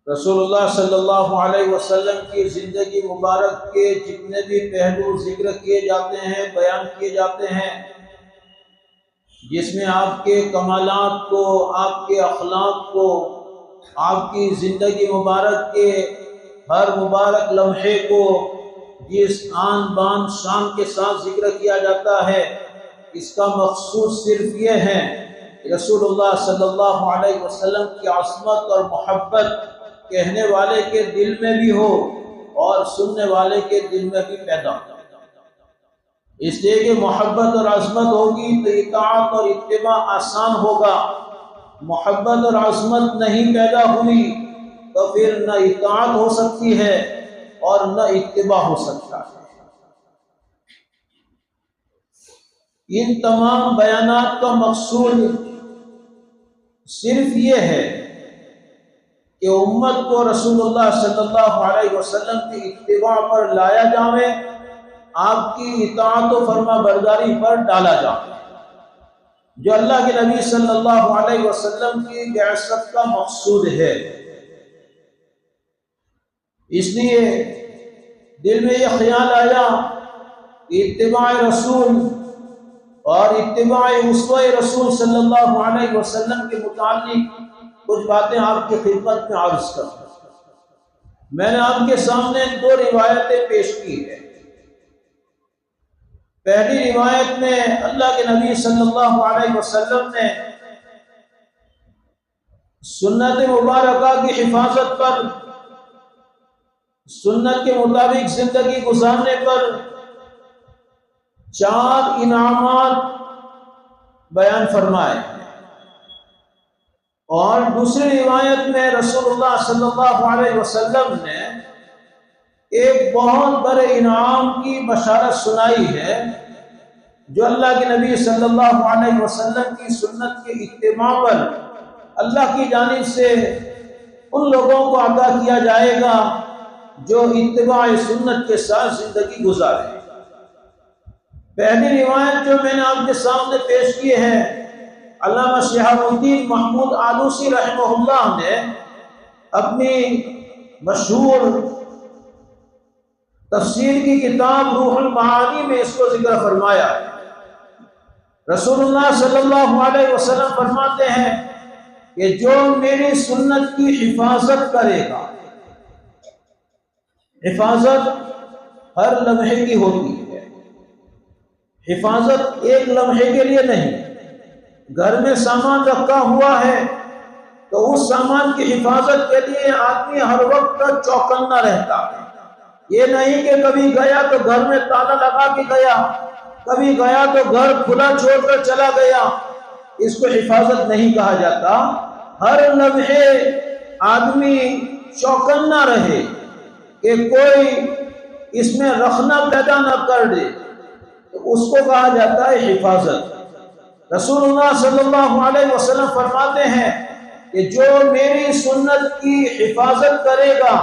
رسول اللہ صلی اللہ علیہ وسلم کی زندگی مبارک کے جتنے بھی پہلو ذکر کیے جاتے ہیں، بیان کیے جاتے ہیں، جس میں آپ کے کمالات کو، آپ کے اخلاق کو، آپ کی زندگی مبارک کے ہر مبارک لمحے کو جس آن بان شان کے ساتھ ذکر کیا جاتا ہے، اس کا مقصود صرف یہ ہے کہ رسول اللہ صلی اللہ علیہ وسلم کی عظمت اور محبت کہنے والے کے دل میں بھی ہو اور سننے والے کے دل میں بھی پیدا ہو۔ اس لیے کہ محبت اور عظمت ہوگی تو اطاعت اور اتباع آسان ہوگا۔ محبت اور عظمت نہیں پیدا ہوئی تو پھر نہ اطاعت ہو سکتی ہے اور نہ اتباع ہو سکتا ہے۔ ان تمام بیانات کا مقصود صرف یہ ہے کہ امت کو رسول اللہ صلی اللہ علیہ وسلم کی اتباع پر لایا جائے، آپ کی اطاعت و فرما برداری پر ڈالا جائے، جو اللہ کے نبی صلی اللہ علیہ وسلم کی بعثت کا مقصود ہے۔ اس لیے دل میں یہ خیال آیا کہ اتباع رسول اور اتباع اسوہ رسول صلی اللہ علیہ وسلم کے متعلق کچھ باتیں آپ کی خدمت میں عرض کروں۔ میں نے آپ کے سامنے دو روایتیں پیش کی ہیں۔ پہلی روایت میں اللہ کے نبی صلی اللہ علیہ وسلم نے سنت مبارکہ کی حفاظت پر، سنت کے مطابق زندگی گزارنے پر 4 انعامات بیان فرمائے، اور دوسری روایت میں رسول اللہ صلی اللہ علیہ وسلم نے ایک بہت بڑے انعام کی بشارت سنائی ہے، جو اللہ کے نبی صلی اللہ علیہ وسلم کی سنت کے اتباع پر اللہ کی جانب سے ان لوگوں کو عطا کیا جائے گا جو اتباع سنت کے ساتھ زندگی گزارے۔ پہلی روایت جو میں نے آپ کے سامنے پیش کی ہے، علامہ شہاب الدین محمود آلوسی رحمہ اللہ نے اپنی مشہور تفسیر کی کتاب روح المعانی میں اس کو ذکر فرمایا ہے۔ رسول اللہ صلی اللہ علیہ وسلم فرماتے ہیں کہ جو میری سنت کی حفاظت کرے گا، حفاظت ہر لمحے کی ہوتی ہے، حفاظت ایک لمحے کے لیے نہیں۔ گھر میں سامان رکھا ہوا ہے تو اس سامان کی حفاظت کے لیے آدمی ہر وقت چوکنا رہتا ہے۔ یہ نہیں کہ کبھی گیا تو گھر میں تالا لگا کے گیا، کبھی گیا تو گھر کھلا چھوڑ کر چلا گیا، اس کو حفاظت نہیں کہا جاتا۔ ہر لمحے آدمی چوکنا رہے کہ کوئی اس میں رخنا پیدا نہ کر دے، تو اس کو کہا جاتا ہے حفاظت۔ رسول اللہ صلی اللہ علیہ وسلم فرماتے ہیں کہ جو میری سنت کی حفاظت کرے گا،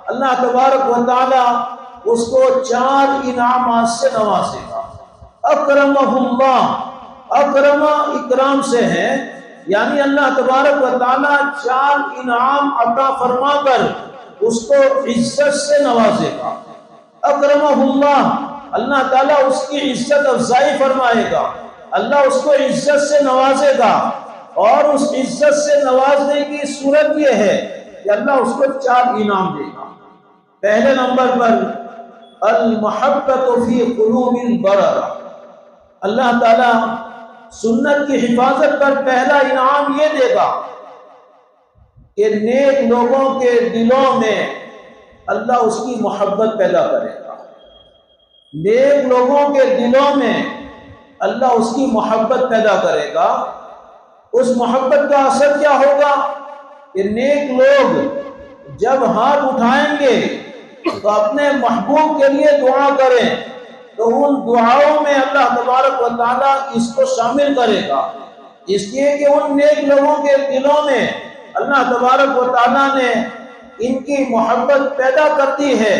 اللہ تبارک و تعالی اس کو 4 انعامات سے نوازے گا۔ اکرمہ اللہ، اکرم اکرام سے ہے، یعنی اللہ تبارک و تعالی 4 انعام عطا فرما کر اس کو عزت سے نوازے گا۔ اکرمہ اللہ، اللہ تعالیٰ اس کی عزت افزائی فرمائے گا، اللہ اس کو عزت سے نوازے گا، اور اس عزت سے نوازنے کی صورت یہ ہے کہ اللہ اس کو 4 انعام دے گا۔ پہلے نمبر پر المحبت فی قلوب البرر، اللہ تعالیٰ سنت کی حفاظت پر پہلا انعام یہ دے گا کہ نیک لوگوں کے دلوں میں اللہ اس کی محبت پیدا کرے گا۔ نیک لوگوں کے دلوں میں اللہ اس کی محبت پیدا کرے گا۔ اس محبت کا اثر کیا ہوگا کہ نیک لوگ جب ہاتھ اٹھائیں گے تو اپنے محبوب کے لیے دعا کریں تو ان دعاؤں میں اللہ تبارک و تعالیٰ اس کو شامل کرے گا، اس لیے کہ ان نیک لوگوں کے دلوں میں اللہ تبارک و تعالیٰ نے ان کی محبت پیدا کرتی ہے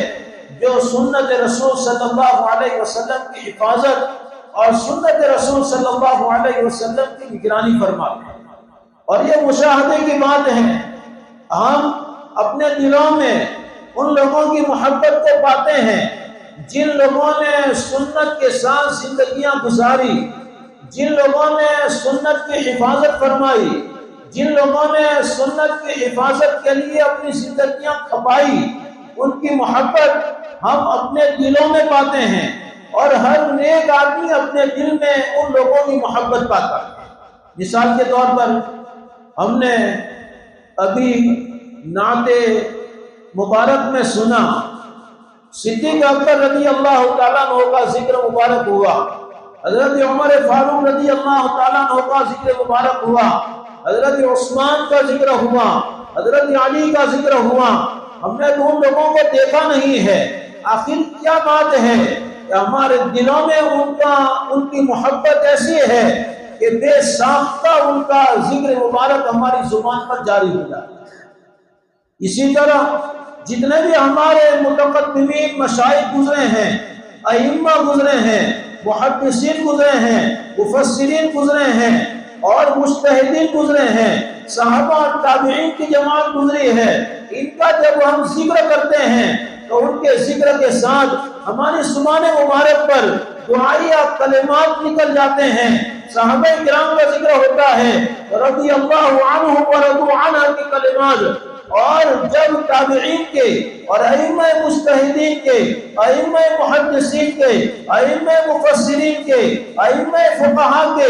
جو سنت رسول صلی اللہ علیہ وسلم کی حفاظت اور سنت رسول صلی اللہ علیہ وسلم کی نگرانی فرماتے ہیں۔ اور یہ مشاہدے کی بات ہے، ہم اپنے دلوں میں ان لوگوں کی محبت کو پاتے ہیں جن لوگوں نے سنت کے ساتھ زندگیاں گزاری، جن لوگوں نے سنت کی حفاظت فرمائی، جن لوگوں نے سنت کی حفاظت کے لیے اپنی زندگیاں کھپائی، ان کی محبت ہم اپنے دلوں میں پاتے ہیں، اور ہر نیک آدمی اپنے دل میں ان لوگوں کی محبت پاتا ہے۔ مثال کے طور پر ہم نے ابھی نعت مبارک میں سنا، صدیق اکبر رضی اللہ تعالیٰ عنہ کا ذکر مبارک ہوا، حضرت عمر فاروق رضی اللہ تعالیٰ عنہ کا ذکر مبارک ہوا، حضرت عثمان کا ذکر ہوا، حضرت علی کا ذکر ہوا۔ ہم نے تو ان لوگوں کو دیکھا نہیں ہے، آخر کیا بات ہے کہ ہمارے دلوں میں ان کی محبت ایسی ہے کہ بے ساختہ ان کا ذکر مبارک ہماری زبان پر جاری ہو جاتا ہے۔ اسی طرح جتنے بھی ہمارے متقدمین مشائخ گزرے ہیں، ائمہ گزرے ہیں، محدثین گزرے ہیں، مفسرین گزرے ہیں، اور مجتہدین گزرے ہیں، صحابہ اور تابعین کی جماعت گزری ہے، ان کا جب ہم ذکر کرتے ہیں تو ان کے ذکر کے ساتھ ہماری زبان مبارک پر دعائیہ کلمات نکل جاتے ہیں۔ صحابہ کرام کا ذکر ہوتا ہے، رضی اللہ عنہ ورضوا عنہ کی کلمات، اور جب تابعین کے اور ائمہ مجتہدین کے، ائمہ محدثین کے، ائمہ مفسرین کے، ائمہ فقہاء کے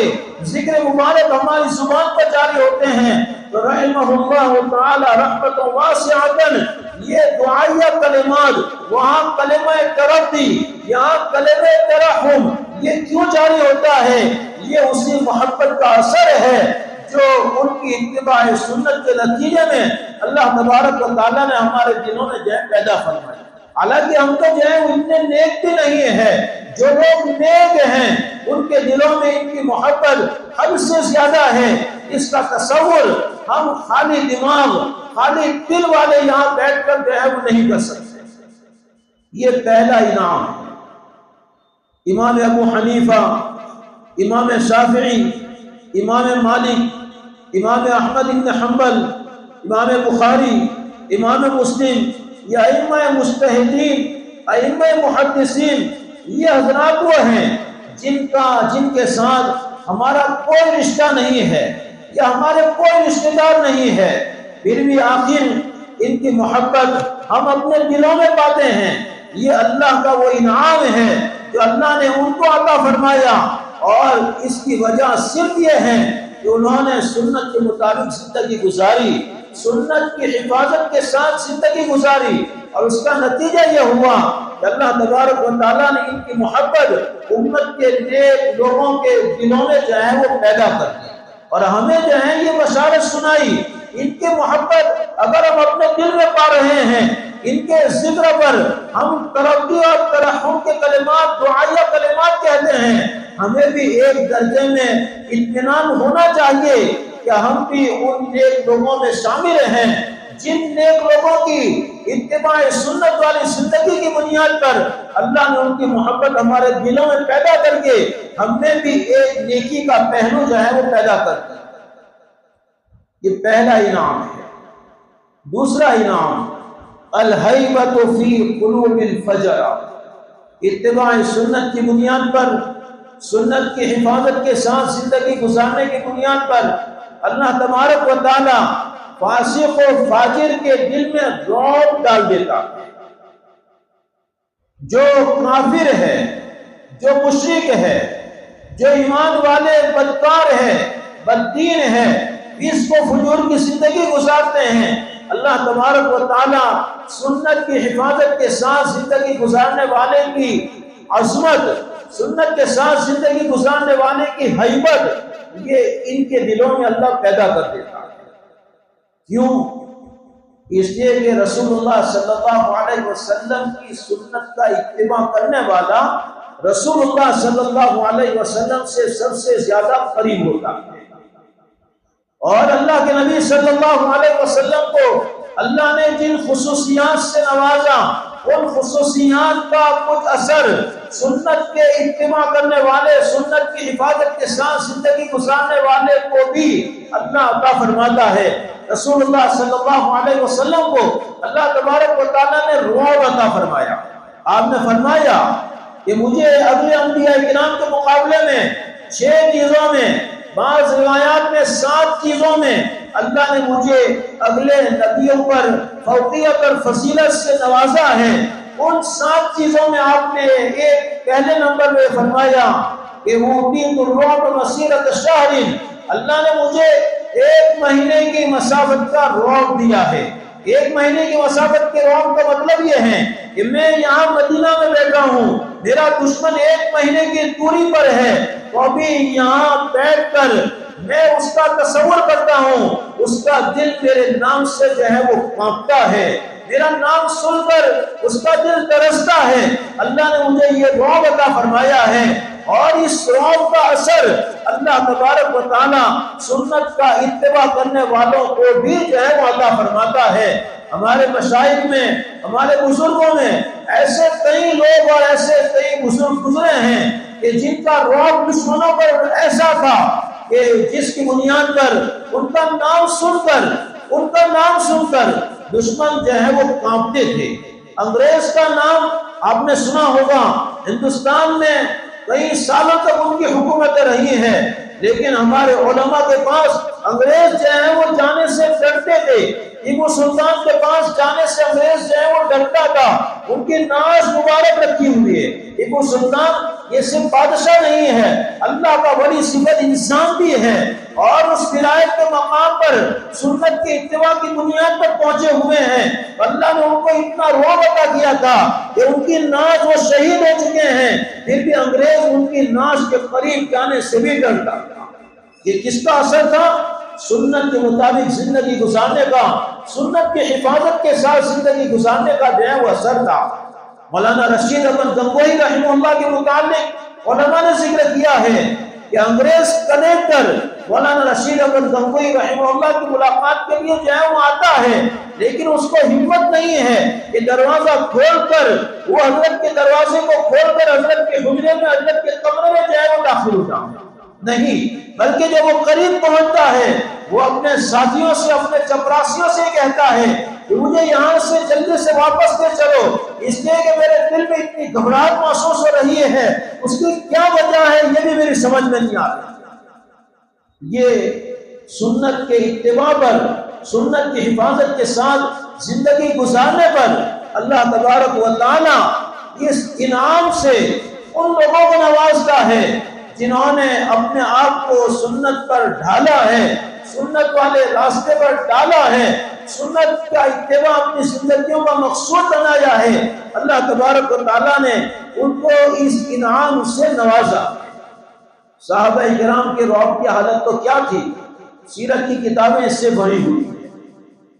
ذکر مبارک ہماری زبان پر جاری ہوتے ہیں تو رحمہ اللہ تعالی رحمت واسعۃ، یہ دعائیہ کلمات، وہاں کلمہ ترقی، یہاں کلمہ ترحم، یہ کیوں جاری ہوتا ہے؟ یہ اسی محبت کا اثر ہے جو ان کی اتباع سنت کے نتیجے میں اللہ تبارک و تعالیٰ نے ہمارے دلوں میں پیدا فرمائی۔ حالانکہ ہم تو اتنے نیک بھی نہیں ہیں، جو لوگ نیک ہیں ان کے دلوں میں ان کی محبت حد سے زیادہ ہے، اس کا تصور ہم خالی دماغ، خالی دل والے یہاں بیٹھ کر وہ نہیں کر سکتے۔ یہ پہلا انعام ہے۔ امام ابو حنیفہ، امام شافعی، امام مالک، امام احمد بن حنبل، امام بخاری، امام مسلم، یہ ائمہ مجتہدین، ائمہ محدثین، یہ حضرات وہ ہیں جن کے ساتھ ہمارا کوئی رشتہ نہیں ہے یا ہمارے کوئی رشتہ دار نہیں ہے، پھر بھی آخر ان کی محبت ہم اپنے دلوں میں پاتے ہیں۔ یہ اللہ کا وہ انعام ہے جو اللہ نے ان کو عطا فرمایا، اور اس کی وجہ صرف یہ ہے کہ انہوں نے سنت کے مطابق زندگی گزاری، سنت کی حفاظت کے ساتھ زندگی گزاری، اور اس کا نتیجہ یہ ہوا کہ اللہ تبارک و تعالیٰ نے ان کی محبت امت کے نیک لوگوں کے دلوں میں وہ پیدا کر دی، اور ہمیں یہ بشارت سنائی۔ ان کی محبت اگر ہم اپنے دل میں پا رہے ہیں، ان کے ذکر پر ہم ترقی اور ترحم کے کلمات، دعائیہ کلمات کہتے ہیں، ہمیں بھی ایک درجے میں اطمینان ہونا چاہیے کہ ہم بھی ان نیک لوگوں میں شامل ہیں جن نیک لوگوں کی اتباع سنت والی زندگی کی بنیاد پر اللہ نے ان کی محبت ہمارے دلوں میں پیدا کر کے ہم نے بھی ایک نیکی کا پہلو وہ پیدا کر دیا۔ یہ پہلا انعام ہے۔ دوسرا انعام الہیبۃ فی قلوب الفجر، اتباع سنت کی بنیاد پر، سنت کی حفاظت کے ساتھ زندگی گزارنے کی بنیاد پر اللہ تبارک و تعالی فاسق و فاجر کے دل میں رعب ڈال دیتا ہے۔ جو کافر ہے، جو مشرک ہے، جو ایمان والے بدکار ہے، بددین ہے، فسق و فجور کی زندگی گزارتے ہیں، اللہ تبارک و تعالی سنت کی حفاظت کے ساتھ زندگی گزارنے والے کی عظمت، سنت کے ساتھ زندگی گزارنے والے کی ہیبت، یہ ان کے دلوں میں اللہ پیدا کر دیتا ہے۔ کیوں؟ اس لیے کہ رسول اللہ صلی اللہ علیہ وسلم کی سنت کا اتباع کرنے والا رسول اللہ صلی اللہ علیہ وسلم سے سب سے زیادہ قریب ہوتا ہے، اور اللہ کے نبی صلی اللہ علیہ وسلم کو اللہ نے جن خصوصیات سے نوازا، ان خصوصیات کا کچھ اثر سنت کے اتباع کرنے والے، سنت کی حفاظت کے ساتھ زندگی گزارنے والے کو بھی اللہ عطا فرماتا ہے۔ رسول اللہ صلی اللہ علیہ وسلم کو اللہ تبارک و تعالیٰ نے رعب عطا فرمایا۔ آپ نے فرمایا کہ مجھے اگلے انبیاء کرام کے مقابلے میں 6 چیزوں میں، بعض روایات میں 7 چیزوں میں اللہ نے مجھے اگلے نبیوں پر فوقیت اور فضیلت سے نوازا ہے۔ ان 7 چیزوں میں آپ نے ایک پہلے نمبر میں فرمایا کہ اوتیت الرعب مسیرۃ شہر، اللہ نے مجھے 1 مہینے کی مسافت کا رعب دیا ہے۔ 1 مہینے کی مسافت کے رعب کا مطلب یہ ہے کہ میں یہاں مدینہ میں بیٹھا ہوں، میرا دشمن 1 مہینے کی دوری پر ہے، تو ابھی یہاں بیٹھ کر میں اس کا تصور کرتا ہوں، اس کا دل میرے نام سے جو ہے وہ کانپتا ہے، میرا نام سن کر اس کا دل ترستا ہے۔ اللہ نے مجھے یہ رعب عطا فرمایا ہے، اور اس رعب کا اثر اللہ تبارک و تعالیٰ سنت کا اتباع کرنے والوں کو بھی جو ہے وہ عطا فرماتا ہے۔ ہمارے مشائخ میں، ہمارے بزرگوں میں ایسے کئی لوگ اور ایسے کئی بزرگ گزرے ہیں کہ جن کا رعب دشمنوں پر ایسا تھا کہ جس کی بنیاد پر ان کا نام سن کر دشمن جو ہے وہ کانپتے تھے۔ انگریز کا نام آپ نے سنا ہوگا، ہندوستان میں کئی سالوں تک ان کی حکومتیں رہی ہیں، لیکن ہمارے علماء کے پاس انگریز جو ہے وہ جانے سے ڈرتے تھے۔ ٹیپو سلطان کے پاس جانے سے انگریز جو ہے وہ ڈرتا تھا، ان کی ناز مبارک رکھی ہوئی ہے۔ ٹیپو سلطان یہ صرف بادشاہ نہیں ہے، اللہ کا بڑی صفت انسان بھی ہے، اور اس ولایت کے مقام پر سنت کی اتباع کی بنیاد پر پہنچے ہوئے ہیں۔ اللہ نے ان کو اتنا رعب عطا کیا تھا کہ ان کی ناز وہ شہید ہو چکے ہیں، پھر بھی انگریز ان کی ناز کے قریب جانے سے بھی ڈرتا تھا۔ یہ کس کا اثر تھا؟ سنت کے مطابق زندگی گزارنے کا، سنت کی حفاظت کے ساتھ زندگی گزارنے کا جو ہے وہ اثر تھا۔ مولانا رشید احمد گنگوہی رحمہ اللہ کے متعلق علماء نے ذکر کیا ہے کہ انگریز کلیکٹر مولانا رشید احمد گنگوہی رحمہ اللہ کی ملاقات کے لیے جو ہے وہ آتا ہے، لیکن اس کو ہمت نہیں ہے کہ دروازہ کھول کر وہ حضرت کے دروازے کو کھول کر حضرت کے حجرے میں، حضرت کے کمرے میں جو ہے وہ داخل ہوتا نہیں، بلکہ جب وہ قریب پہنچتا ہے وہ اپنے ساتھیوں سے، اپنے چپراسیوں سے کہتا ہے کہ مجھے یہاں سے جلدی سے واپس لے چلو، اس لیے کہ میرے دل میں اتنی گھبراہٹ محسوس ہو رہی ہے، اس کی کیا وجہ ہے یہ بھی میری سمجھ میں نہیں آ رہی۔ یہ سنت کے اتباع پر، سنت کی حفاظت کے ساتھ زندگی گزارنے پر اللہ تبارک و تعالیٰ اس انعام سے ان لوگوں کو نوازتا ہے جنہوں نے اپنے آپ کو سنت پر ڈھالا ہے، سنت والے راستے پر ڈالا ہے، سنت کا اتباع اپنی زندگیوں کا مقصود بنایا ہے۔ اللہ تبارک و تعالیٰ نے ان کو اس انعام سے نوازا۔ صحابہ کرام کے رعب کی حالت تو کیا تھی، سیرت کی کتابیں اس سے بھری ہوئی ہیں۔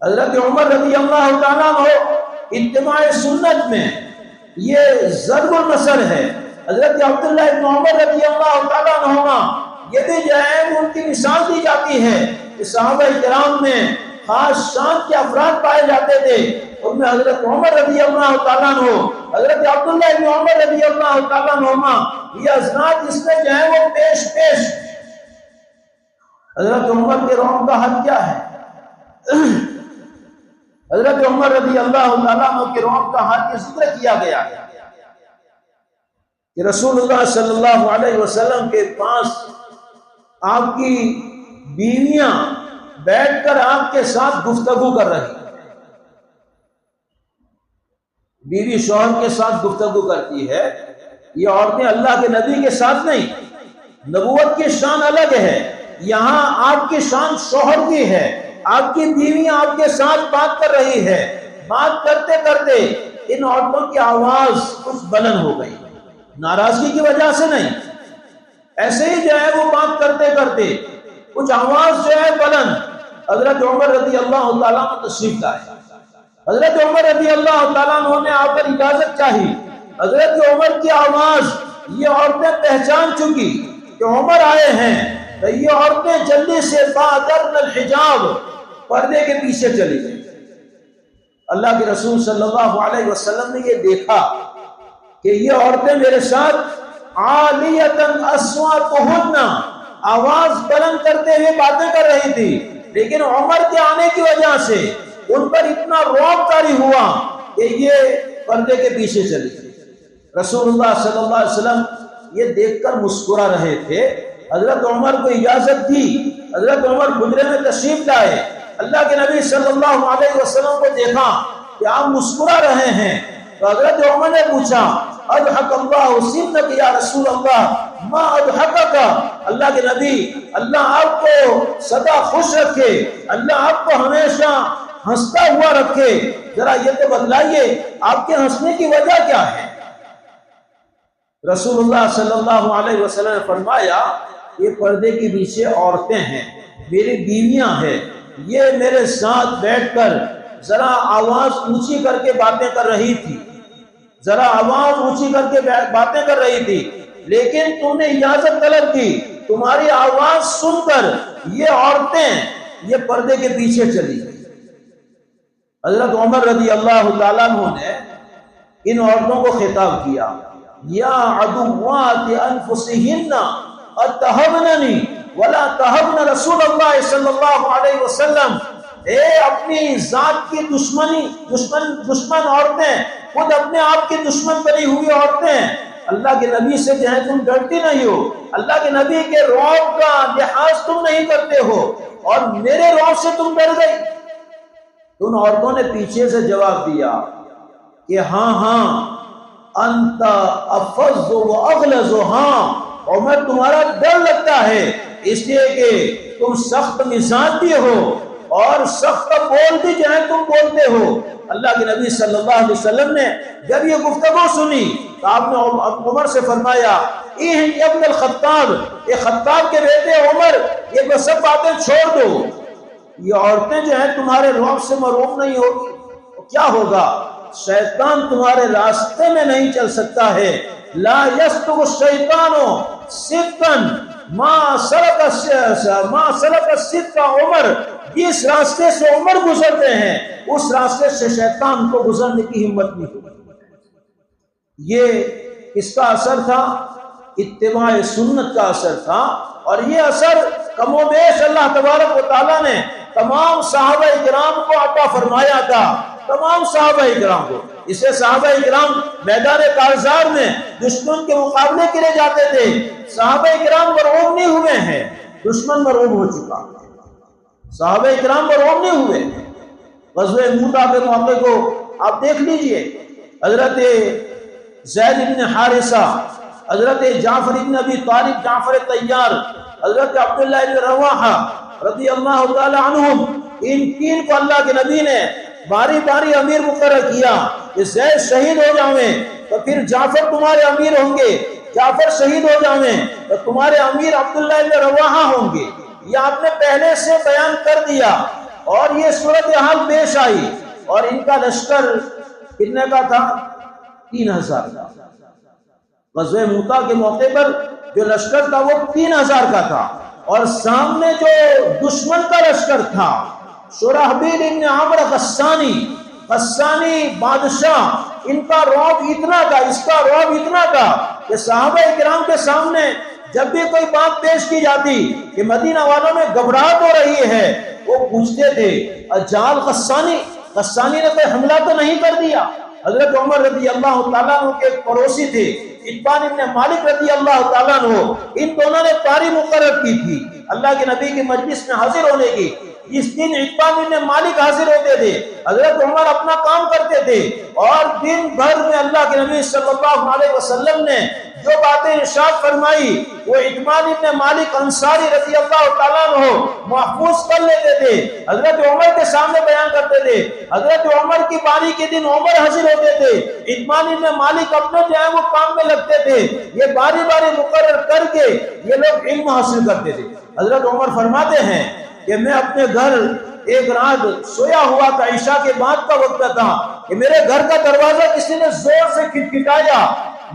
حضرت عمر رضی اللہ تعالیٰ عنہ اتباع سنت میں یہ ضرب المثل ہے۔ حضرت عبداللہ ابن عمر رضی اللہ تعالیٰ عنہما یہ بھی جو ہے ان کی مثال دی جاتی ہے کہ صحابہ کرام میں خاص شان کے افراد پائے جاتے تھے، ان میں حضرت عمر رضی اللہ تعالیٰ عنہ، حضرت عبداللہ ابن عمر رضی اللہ تعالیٰ عنہما، یہ حضرات اس میں جو ہے وہ پیش حضرت عمر کے رعب کا حل کیا ہے؟ حضرت عمر رضی اللہ تعالیٰ عنہ کے رعب کا حل ذکر کیا گیا ہے کہ رسول اللہ صلی اللہ علیہ وسلم کے پاس آپ کی بیویاں بیٹھ کر آپ کے ساتھ گفتگو کر رہی ہیں۔ بیوی شوہر کے ساتھ گفتگو کرتی ہے، یہ عورتیں اللہ کے نبی کے ساتھ نہیں، نبوت کی شان الگ ہے، یہاں آپ کی شان شوہر کی ہے، آپ کی بیویاں آپ کے ساتھ بات کر رہی ہے، بات کرتے کرتے ان عورتوں کی آواز کچھ بلند ہو گئی، ناراضگی کی وجہ سے نہیں، ایسے ہی جو ہے وہ بات کرتے کرتے کچھ آواز جو ہے بلند، حضرت عمر رضی اللہ تعالیٰ عنہ تشریف لائے۔ حضرت عمر رضی اللہ تعالیٰ عنہ نے آ کر اجازت چاہی، حضرت عمر کی آواز یہ عورتیں پہچان چکی کہ عمر آئے ہیں، تو یہ عورتیں جلدی سے بادرن الحجاب، پردے کے پیچھے چلی گئی۔ اللہ کے رسول صلی اللہ علیہ وسلم نے یہ دیکھا کہ یہ عورتیں میرے ساتھ عالیۃ اصواتہن آواز بلند کرتے ہوئے باتیں کر رہی تھی، لیکن عمر کے آنے کی وجہ سے ان پر اتنا رعب طاری ہوا کہ یہ پردے کے پیچھے چلی گئی۔ رسول اللہ صلی اللہ علیہ وسلم یہ دیکھ کر مسکرا رہے تھے۔ حضرت عمر کو اجازت دی، حضرت عمر حجرے میں تشریف لائے، اللہ کے نبی صلی اللہ علیہ وسلم کو دیکھا کہ آپ مسکرا رہے ہیں، تو حضرت عمر نے پوچھا اضحک اللہ سنک یا رسول اللہ ما اضحکک، اللہ کے نبی اللہ آپ کو سدا خوش رکھے، اللہ آپ کو ہمیشہ ہنستا ہوا رکھے، ذرا یہ تو بتلائیے آپ کے ہنسنے کی وجہ کیا ہے؟ رسول اللہ صلی اللہ علیہ وسلم نے فرمایا یہ پردے کے پیچھے عورتیں ہیں، میری بیویاں ہیں، یہ میرے ساتھ بیٹھ کر ذرا آواز اونچی کر کے باتیں کر رہی تھی، ذرا آواز اونچی کر کے باتیں کر رہی تھی، لیکن تم نے اجازت طلب کی، تمہاری آواز سن کر یہ عورتیں یہ پردے کے پیچھے چلی گئی۔ حضرت عمر رضی اللہ تعالیٰ عنہ نے ان عورتوں کو خطاب کیا، یا عدوات انفسہن اتہبننی ولا تہبن رسول اللہ صلی اللہ علیہ وسلم، اے اپنی ذات کی دشمن عورتیں، خود اپنے آپ کی دشمن بنی ہوئی عورتیں، اللہ کے نبی سے جو ہے تم ڈرتی نہیں ہو، اللہ کے نبی کے رعب کا لحاظ تم نہیں کرتے ہو، اور میرے رعب سے تم ڈر گئی۔ ان عورتوں نے پیچھے سے جواب دیا کہ ہاں انت افظ و اغلظ، ہاں عمر تمہارا ڈر لگتا ہے اس لیے کہ تم سخت مزاج بھی ہو اور سخت بول بھی جو ہے تم بولتے ہو۔ اللہ کے نبی صلی اللہ علیہ وسلم نے جب یہ گفتگو سنی تو آپ نے عمر سے فرمایا ابن الخطاب، یہ خطاب کے بیٹے عمر، یہ سب باتیں چھوڑ دو، یہ عورتیں جو ہیں تمہارے رعب سے مرعوب نہیں ہوگی تو کیا ہوگا؟ شیطان تمہارے راستے میں نہیں چل سکتا ہے، لا یسلک الشیطان سکا ما سلک الصدق عمر، جس راستے سے عمر گزرتے ہیں اس راستے سے شیطان کو گزرنے کی ہمت نہیں ہوگی۔ یہ اس کا اثر تھا، اتباع سنت کا اثر تھا، اور یہ اثر کم و بیش اللہ تبارک و تعالیٰ نے تمام صحابہ اکرام کو عطا فرمایا تھا، تمام صحابہ اکرام کو۔ اسے صحابہ اکرام میدان کارزار میں دشمن کے مقابلے کے لیے جاتے تھے، صحابہ اکرام مرعوب نہیں ہوئے ہیں، دشمن مرعوب ہو چکا، صحابہ اکرام مرعوب نہیں ہوئے۔ غزوہ موتا کے موقع کو آپ دیکھ لیجئے، حضرت زید بن حارثہ، حضرت جعفر بن ابی طالب جعفر طیار، حضرت عبداللہ بن رواحہ رضی اللہ تعالی عنہم، ان تین کو اللہ کے نبی نے باری باری امیر مقرر کیا کہ زید شہید ہو جاویں تو پھر جعفر تمہارے امیر ہوں گے، جعفر شہید ہو جاویں تو تمہارے امیر عبداللہ بن رواحہ ہوں گے۔ یہ آپ نے پہلے سے بیان کر دیا اور یہ صورتحال پیش آئی، اور ان کا لشکر کتنے کا تھا؟ 3000 کا۔ غزوہ موتا کے موقع پر جو لشکر تھا وہ 3000 کا تھا، اور سامنے جو دشمن کا لشکر تھا شرحبیل ابن عمر غسانی بادشاہ، ان کا رعب اتنا تھا، اس کا رعب اتنا تھا کہ صحابہ اکرام کے سامنے جب بھی کوئی بات پیش کی جاتی کہ مدینہ والوں میں گھبراہٹ ہو رہی ہے، وہ پوچھتے تھے اجال غسانی نے کوئی حملہ تو نہیں کر دیا؟ حضرت عمر رضی اللہ تعالیٰ عنہ کے ایک پڑوسی تھے عتبان ابن مالک رضی اللہ تعالیٰ عنہ، ان دونوں نے تاریخ مقرر کی تھی اللہ کے نبی کی مجلس میں حاضر ہونے کی۔ اس دن عتبان ابن مالک حاضر ہوتے تھے، حضرت عمر اپنا کام کرتے تھے، اور دن بھر میں اللہ کے نبی صلی اللہ علیہ وسلم نے جو باتیں ارشاد فرمائی وہ عتبان ابن مالک انصاری رضی اللہ تعالیٰ عنہ محفوظ کر لیتے تھے، حضرت عمر کے سامنے بیان کرتے تھے۔ حضرت عمر کی باری کے دن عمر حاضر ہوتے تھے، عتبان ابن مالک اپنے جو ہے وہ کام میں لگتے تھے، یہ باری باری مقرر کر کے یہ لوگ علم حاصل کرتے تھے۔ حضرت عمر فرماتے ہیں کہ میں اپنے گھر ایک رات سویا ہوا تھا، عشاء کے بعد کا وقت تھا، کہ میرے گھر کا دروازہ کسی نے زور سے کھٹکھٹایا،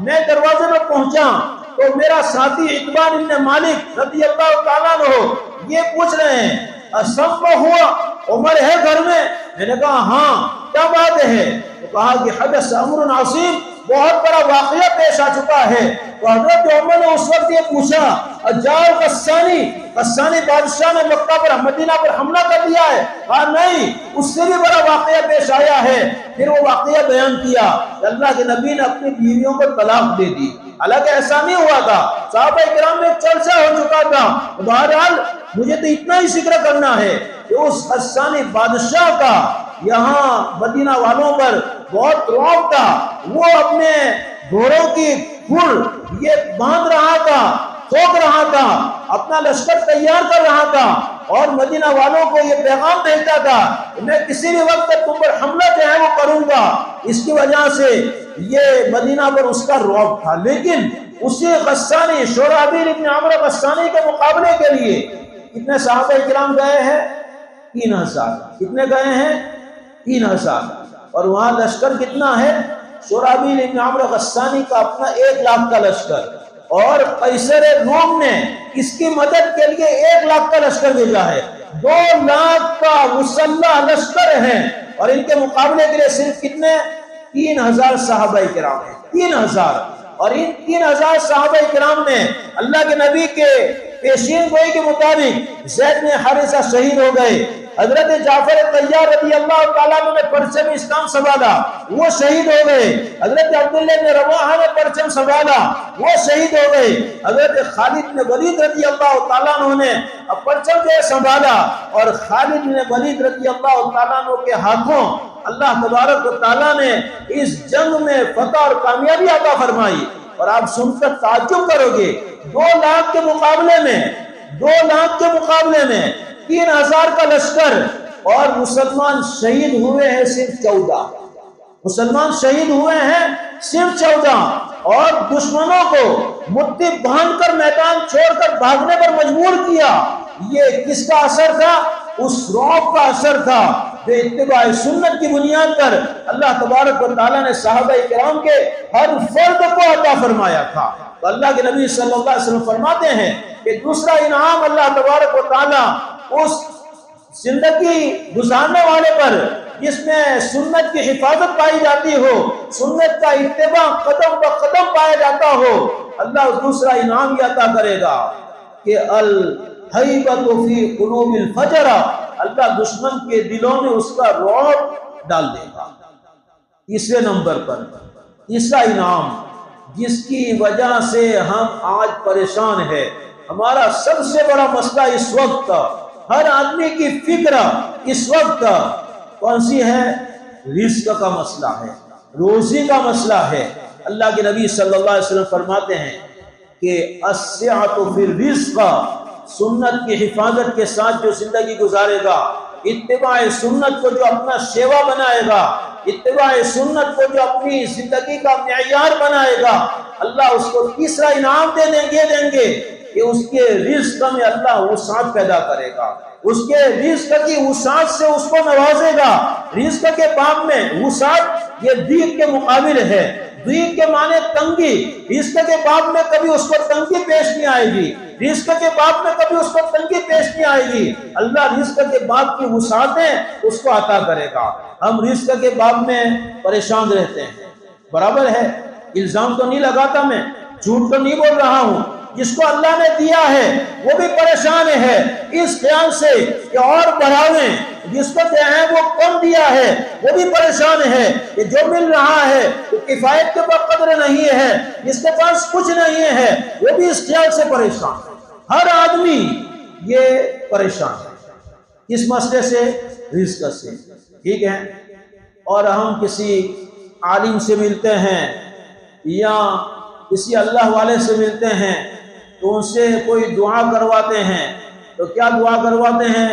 میں دروازے میں پہنچا تو میرا ساتھی عتبان ابن مالک رضی اللہ تعالیٰ عنہ یہ پوچھ رہے ہیں اسم ہوا عمر ہے گھر میں؟ میں نے کہا ہاں، کیا بات ہے؟ تو کہا کہ حدث امر عظیم، بہت بڑا واقعہ پیش آ چکا ہے۔ تو حضرت عمر نے اس وقت یہ پوچھا، اجاؤ غسانی بادشاہ نے مکہ پر مدینہ پر حملہ کر دیا ہے؟ کہا نہیں، اس سے بھی بڑا واقعہ پیش آیا ہے۔ پھر وہ واقعہ بیان کیا کہ اللہ کے نبی نے اپنی بیویوں کو طلاق دے دی۔ حالانکہ ایسا نہیں ہوا تھا، صحابہ کرام میں چرچا ہو چکا تھا۔ بہرحال مجھے تو اتنا ہی ذکر کرنا ہے کہ اس غسانی بادشاہ کا یہاں مدینہ والوں پر بہت رعب تھا۔ وہ اپنے گھوڑوں کی کھر یہ باندھ رہا تھا، ٹھوک رہا تھا، اپنا لشکر تیار کر رہا تھا اور مدینہ والوں کو یہ پیغام بھیجتا تھا کہ میں کسی بھی وقت تم پر حملہ جو ہے وہ کروں گا۔ اس کی وجہ سے یہ مدینہ پر اس کا رعب تھا۔ لیکن اسی غسانی شرحبیل ابن عمرو غسانی کے مقابلے کے لیے کتنے صحابہ کرام گئے ہیں؟ 3000۔ کتنے گئے ہیں؟ 3000۔ اور وہاں لشکر کتنا ہے؟ شرحبیل ابن عمرو غسانی کا اپنا 1 لاکھ کا لشکر، اور قیصر روم نے اس کی مدد کے لیے 1 لاکھ کا لشکر بھیجا ہے۔ 2 لاکھ کا مسلح لشکر ہے، اور ان کے مقابلے کے لیے صرف کتنے؟ 3000 صحابہ کرام ہیں۔ 3000۔ اور ان 3000 صحابہ کرام میں اللہ کے نبی کے پیشین گوئی کے مطابق زید بن حارثہ شہید ہو گئے، حضرت جعفر طیار رضی اللہ تعالیٰ نے پرچم اسلام سنبھالا، وہ شہید ہو گئے، حضرت عبداللہ بن رواحہ نے پرچم سنبھالا، وہ شہید ہو گئے، حضرت خالد بن ولید رضی اللہ تعالیٰ نے پرچم جو سنبھالا، اور خالد بن ولید رضی اللہ تعالیٰ کے ہاتھوں اللہ تبارک و تعالیٰ نے اس جنگ میں فتح اور کامیابی عطا فرمائی۔ اور آپ سن کر تعجب کرو گے، 2 لاکھ کے مقابلے میں 3000 کا لشکر، اور مسلمان شہید ہوئے ہیں صرف 14۔ مسلمان شہید ہوئے ہیں صرف 14، اور دشمنوں کو مٹھی باندھ کر میدان چھوڑ کر بھاگنے پر مجبور کیا۔ یہ کس کا اثر تھا؟ اس رعب کا اثر تھا جو اتباع سنت کی بنیاد پر اللہ تبارک و تعالیٰ نے صحابہ کرام کے ہر فرد کو عطا فرمایا تھا۔ تو اللہ کے نبی صلی اللہ علیہ وسلم فرماتے ہیں کہ دوسرا انعام اللہ تبارک و تعالیٰ اس زندگی گزارنے والے پر جس میں سنت کی حفاظت پائی جاتی ہو، سنت کا اتباع قدم بہ قدم پایا جاتا ہو، اللہ دوسرا انعام یہ عطا کرے گا کہ الہیبۃ فی قلوب الفجر، اللہ دشمن کے دلوں میں اس کا رعب ڈال دے گا۔ تیسرے نمبر پر تیسرا انعام جس کی وجہ سے ہم آج پریشان ہیں، ہمارا سب سے بڑا مسئلہ اس وقت، ہر آدمی کی فکر اس وقت کون سی ہے؟ رزق کا مسئلہ ہے، روزی کا مسئلہ ہے۔ اللہ کے نبی صلی اللہ علیہ وسلم فرماتے ہیں کہ السعۃ فی الرزق، سنت کی حفاظت کے ساتھ جو زندگی گزارے گا، اتباع سنت کو جو اپنا شیوا بنائے گا، اتباع سنت کو جو اپنی زندگی کا معیار بنائے گا، اللہ اس کو تیسرا انعام دیں گے کہ اس کے رزق میں اللہ وسعت پیدا کرے گا، اس کے رزق کی وسعت سے اس کو نوازے گا۔ رزق کے باب میں وسعت یہ ضیق کے مقابل ہے، ضیق کے معنی تنگی، رزق کے باب میں کبھی اس کو تنگی پیش نہیں آئے گی، رزق کے باب میں کبھی اس کو تنگی پیش نہیں آئے گی، اللہ رزق کے باب کی وسعتیں اس کو عطا کرے گا۔ ہم رزق کے باب میں پریشان رہتے ہیں، برابر ہے، الزام تو نہیں لگاتا میں، جھوٹ تو نہیں بول رہا ہوں، جس کو اللہ نے دیا ہے وہ بھی پریشان ہے اس خیال سے کہ اور بڑھاویں، جس کو جو ہے وہ کم دیا ہے وہ بھی پریشان ہے کہ جو مل رہا ہے وہ کفایت کے بقدر نہیں ہے، جس کے پاس کچھ نہیں ہے وہ بھی اس خیال سے پریشان ہے۔ ہر آدمی یہ پریشان ہے، کس مسئلے سے؟ رزق سے، ٹھیک ہے۔ اور ہم کسی عالم سے ملتے ہیں یا کسی اللہ والے سے ملتے ہیں تو ان سے کوئی دعا کرواتے ہیں، تو کیا دعا کرواتے ہیں؟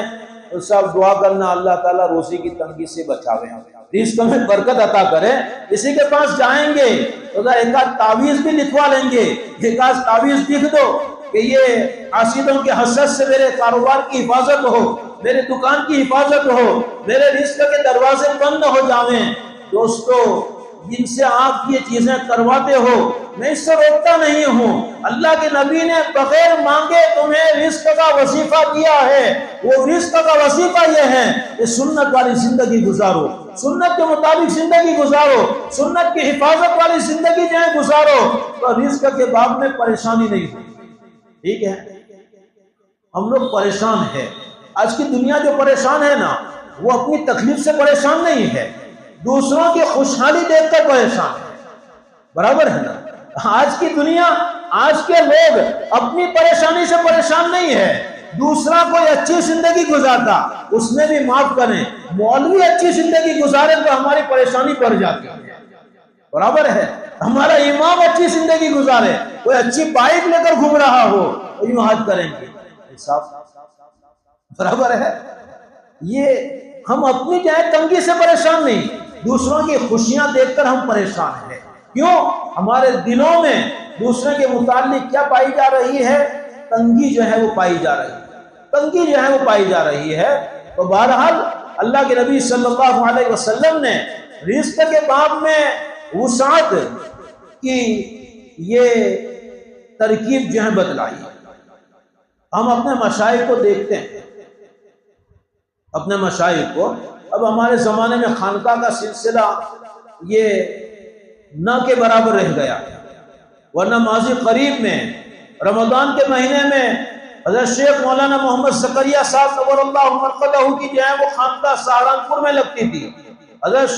تو سب دعا کرنا اللہ تعالیٰ روزی کی تنگی سے بچاوے، رزق میں برکت عطا کرے۔ کسی کے پاس جائیں گے تو ایک آدھ تعویذ بھی لکھوا لیں گے، ایک آدھ تعویذ لکھ دو کہ یہ حاسدوں کے حسد سے میرے کاروبار کی حفاظت ہو، میرے دکان کی حفاظت ہو، میرے رزق کے دروازے بند ہو جاویں۔ دوستو جن سے آپ یہ چیزیں کرواتے ہو، میں اس سے روکتا نہیں ہوں۔ اللہ کے نبی نے بغیر مانگے تمہیں رزق کا وظیفہ دیا ہے، وہ رزق کا وظیفہ یہ ہے کہ سنت والی زندگی گزارو، سنت کے مطابق زندگی گزارو، سنت کی حفاظت والی زندگی جو ہے گزارو، تو رزق کے باب میں پریشانی نہیں ہوگی۔ ٹھیک ہے، ہم لوگ پریشان ہیں۔ آج کی دنیا جو پریشان ہے نا، وہ اپنی تکلیف سے پریشان نہیں ہے، دوسروں کی خوشحالی دیکھ کر پریشان ہے۔ برابر ہے نا؟ آج کی دنیا، آج کے لوگ اپنی پریشانی سے پریشان نہیں ہے، دوسرا کوئی اچھی زندگی گزارتا اس میں بھی معاف کریں، مولوی اچھی زندگی گزارے تو ہماری پریشانی بڑھ جاتی ہے۔ برابر ہے، ہمارا امام اچھی زندگی گزارے، کوئی اچھی بائک لے کر گھوم رہا ہو تو یوں حد کریں گے صاحب۔ برابر ہے، یہ ہم اپنی جو ہے تنگی سے پریشان نہیں، دوسروں کی خوشیاں دیکھ کر ہم پریشان ہیں۔ کیوں؟ ہمارے دلوں میں دوسرے کے متعلق کیا پائی جا رہی ہے؟ تنگی جو ہے وہ پائی جا رہی ہے، تنگی جو ہے وہ پائی جا رہی ہے۔ تو بہرحال اللہ کے نبی صلی اللہ علیہ وسلم نے رزق کے باب میں وسعت کی یہ ترکیب جو ہے بتلائی۔ ہم اپنے مشائخ کو دیکھتے ہیں، اپنے مشائخ کو، اب ہمارے زمانے میں خانقاہ کا سلسلہ یہ نہ کے برابر رہ گیا، ورنہ ماضی قریب میں رمضان کے مہینے میں حضرت شیخ مولانا محمد زکریا صاحب نور اللہ مرقدہ کی جو ہے وہ خانقاہ سہارنپور میں لگتی تھی۔ حضرت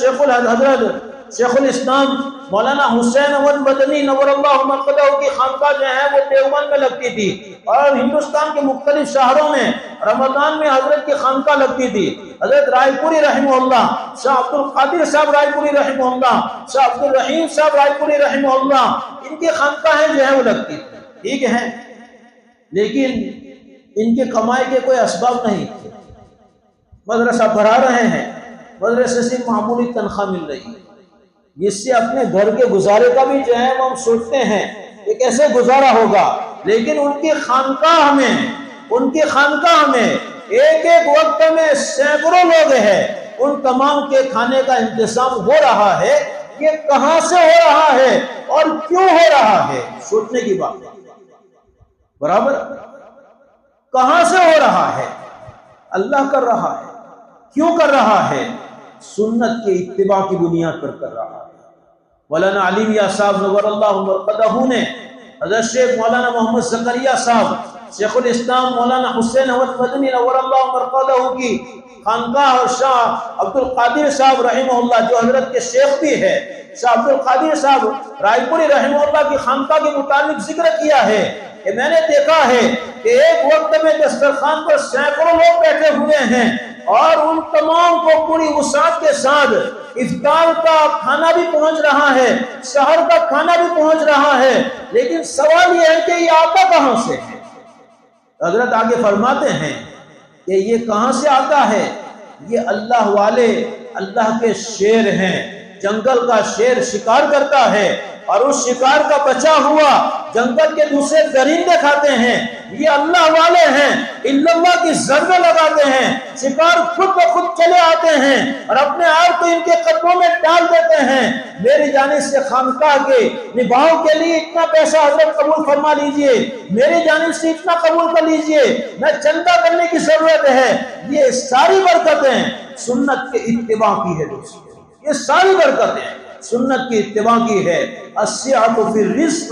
شیخ الاسلام مولانا حسین احمد مدنی نور اللہ مرقدہ کی خانقاہ جو ہے وہ دیوبند میں لگتی تھی، اور ہندوستان کے مختلف شہروں میں رمضان میں حضرت کی خانقاہ لگتی تھی۔ حضرت رائے پوری رحمہ اللہ، شاہ عبد القادر صاحب رائے پوری رحمہ اللہ، شاہ عبد الرحیم صاحب رائے پوری رحمہ اللہ، ان کی خانقاہیں جو ہے وہ لگتی تھی۔ ٹھیک ہے، لیکن ان کے کمائی کے کوئی اسباب نہیں تھے، مدرسہ پڑھا رہے ہیں، مدرسے سے معمولی تنخواہ مل رہی ہے، جس سے اپنے گھر کے گزارے کا بھی جو ہے ہم سوچتے ہیں کہ کیسے گزارا ہوگا، لیکن ان کی خانقاہ میں ایک ایک وقت میں سینکڑوں لوگ ہیں، ان تمام کے کھانے کا انتظام ہو رہا ہے۔ یہ کہاں سے ہو رہا ہے اور کیوں ہو رہا ہے؟ سوچنے کی بات۔ برابر، کہاں سے ہو رہا ہے؟ اللہ کر رہا ہے۔ کیوں کر رہا ہے؟ سنت کے اتباع کی بنیاد پر کر رہا ہے۔ مولانا علی میاں صاحب نور اللہ مرقدہ نے حضرت شیخ مولانا محمد زکریا صاحب، شیخ الاسلام مولانا حسین احمد مدنی نور اللہ مرقدہ کی خانقاہ، اور شاہ عبد القادر صاحب رحمہ اللہ جو حضرت کے شیخ بھی ہے، شاہ عبد القادر صاحب رائے پوری رحمہ اللہ کی خانقاہ کے متعلق ذکر کیا ہے کہ میں نے دیکھا ہے کہ ایک وقت میں دسترخوان پر سینکڑوں لوگ بیٹھے ہوئے ہیں، اور ان تمام کو پوری وسعت کے ساتھ افطار کا کھانا بھی پہنچ رہا ہے، سحر کا کھانا بھی پہنچ رہا ہے، لیکن سوال یہ ہے کہ یہ آتا کہاں سے ہے؟ حضرت آگے فرماتے ہیں کہ یہ کہاں سے آتا ہے؟ یہ اللہ والے، اللہ کے شیر ہیں، جنگل کا شیر شکار کرتا ہے، اور اس شکار کا بچا ہوا جنگل کے دوسرے درندے کھاتے ہیں۔ یہ اللہ والے ہیں، اللہ کی ضربیں لگاتے ہیں، شکار خود بخود چلے آتے ہیں اور اپنے آپ کو ان کے قدموں میں ڈال دیتے ہیں۔ میری جانب سے خانقاہ کے نباہوں کے لیے اتنا پیسہ حضرت قبول فرما لیجئے، میری جانب سے اتنا قبول کر لیجئے، میں چندہ کرنے کی ضرورت ہے۔ یہ ساری برکتیں سنت کے اتباع کی ہے دوستو، یہ ساری برکتیں سنت کی اتباع کی ہے۔ السعۃ فی الرزق،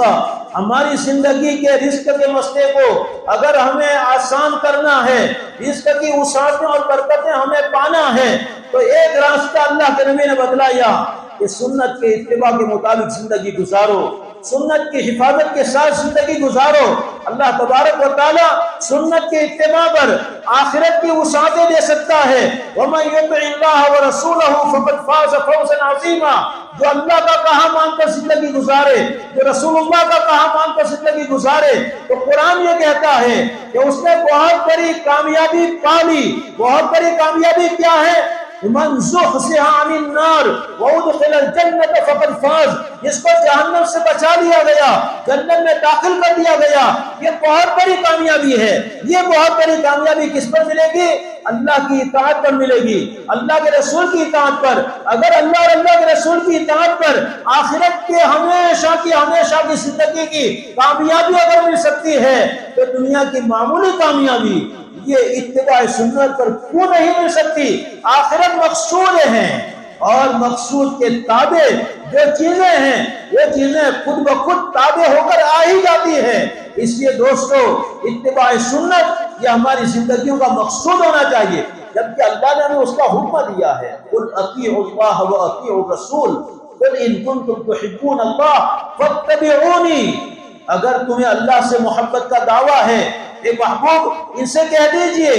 ہماری زندگی کے رزق کے مسئلے کو اگر ہمیں آسان کرنا ہے، رزق کی وسعتیں اور برکتیں ہمیں پانا ہے، تو ایک راستہ اللہ کے نبی نے بتلایا کہ سنت کے اتباع کے مطابق زندگی گزارو، سنت کی حفاظت کے ساتھ زندگی گزارو۔ اللہ تبارک و تعالی سنت کے اتباع پر آخرت کی وسعتیں دے سکتا ہے۔ وَمَن يُطِعِ اللَّهَ وَرَسُولَهُ فَقَدْ فَازَ فَوْزًا عَظِيمًا، جو اللہ کا کہا مان کر زندگی گزارے، جو رسول اللہ کا کہا مان کر زندگی گزارے، تو قرآن یہ کہتا ہے کہ اس نے بہت بڑی کامیابی پا لی۔ بہت بڑی کامیابی کیا ہے؟ من زحزح عن النار وادخل ادخل الجنت فقد فاز، جس کو جہنم سے بچا لیا گیا، جنت میں داخل کر دیا گیا، یہ بہت بڑی کامیابی ہے۔ یہ بہت بڑی کامیابی کس پر ملے گی؟ اللہ کی اطاعت پر ملے گی، اللہ کے رسول کی اطاعت پر۔ اگر اللہ اور اللہ کے رسول کی اطاعت پر آخرت کے ہمیشہ کی زندگی کی کامیابی اگر مل سکتی ہے تو دنیا کی معمولی کامیابی یہ اتباع سنت پر کیوں نہیں مل سکتی؟ آخرت مقصود ہے، اور مقصود کے تابع جو چیزیں ہیں وہ چیزیں خود بخود تابع ہو کر آ ہی جاتی ہیں۔ اس لیے دوستو، اتباع سنت یہ ہماری زندگیوں کا مقصود ہونا چاہیے، جبکہ اللہ نے ہمیں اس کا حکم دیا ہے، قل اطیعوا اللہ واطیعوا الرسول قل ان کنتم تحبون اللہ فاتبعونی۔ اگر تمہیں اللہ سے محبت کا دعویٰ ہے، اے محبوب ان سے کہہ دیجئے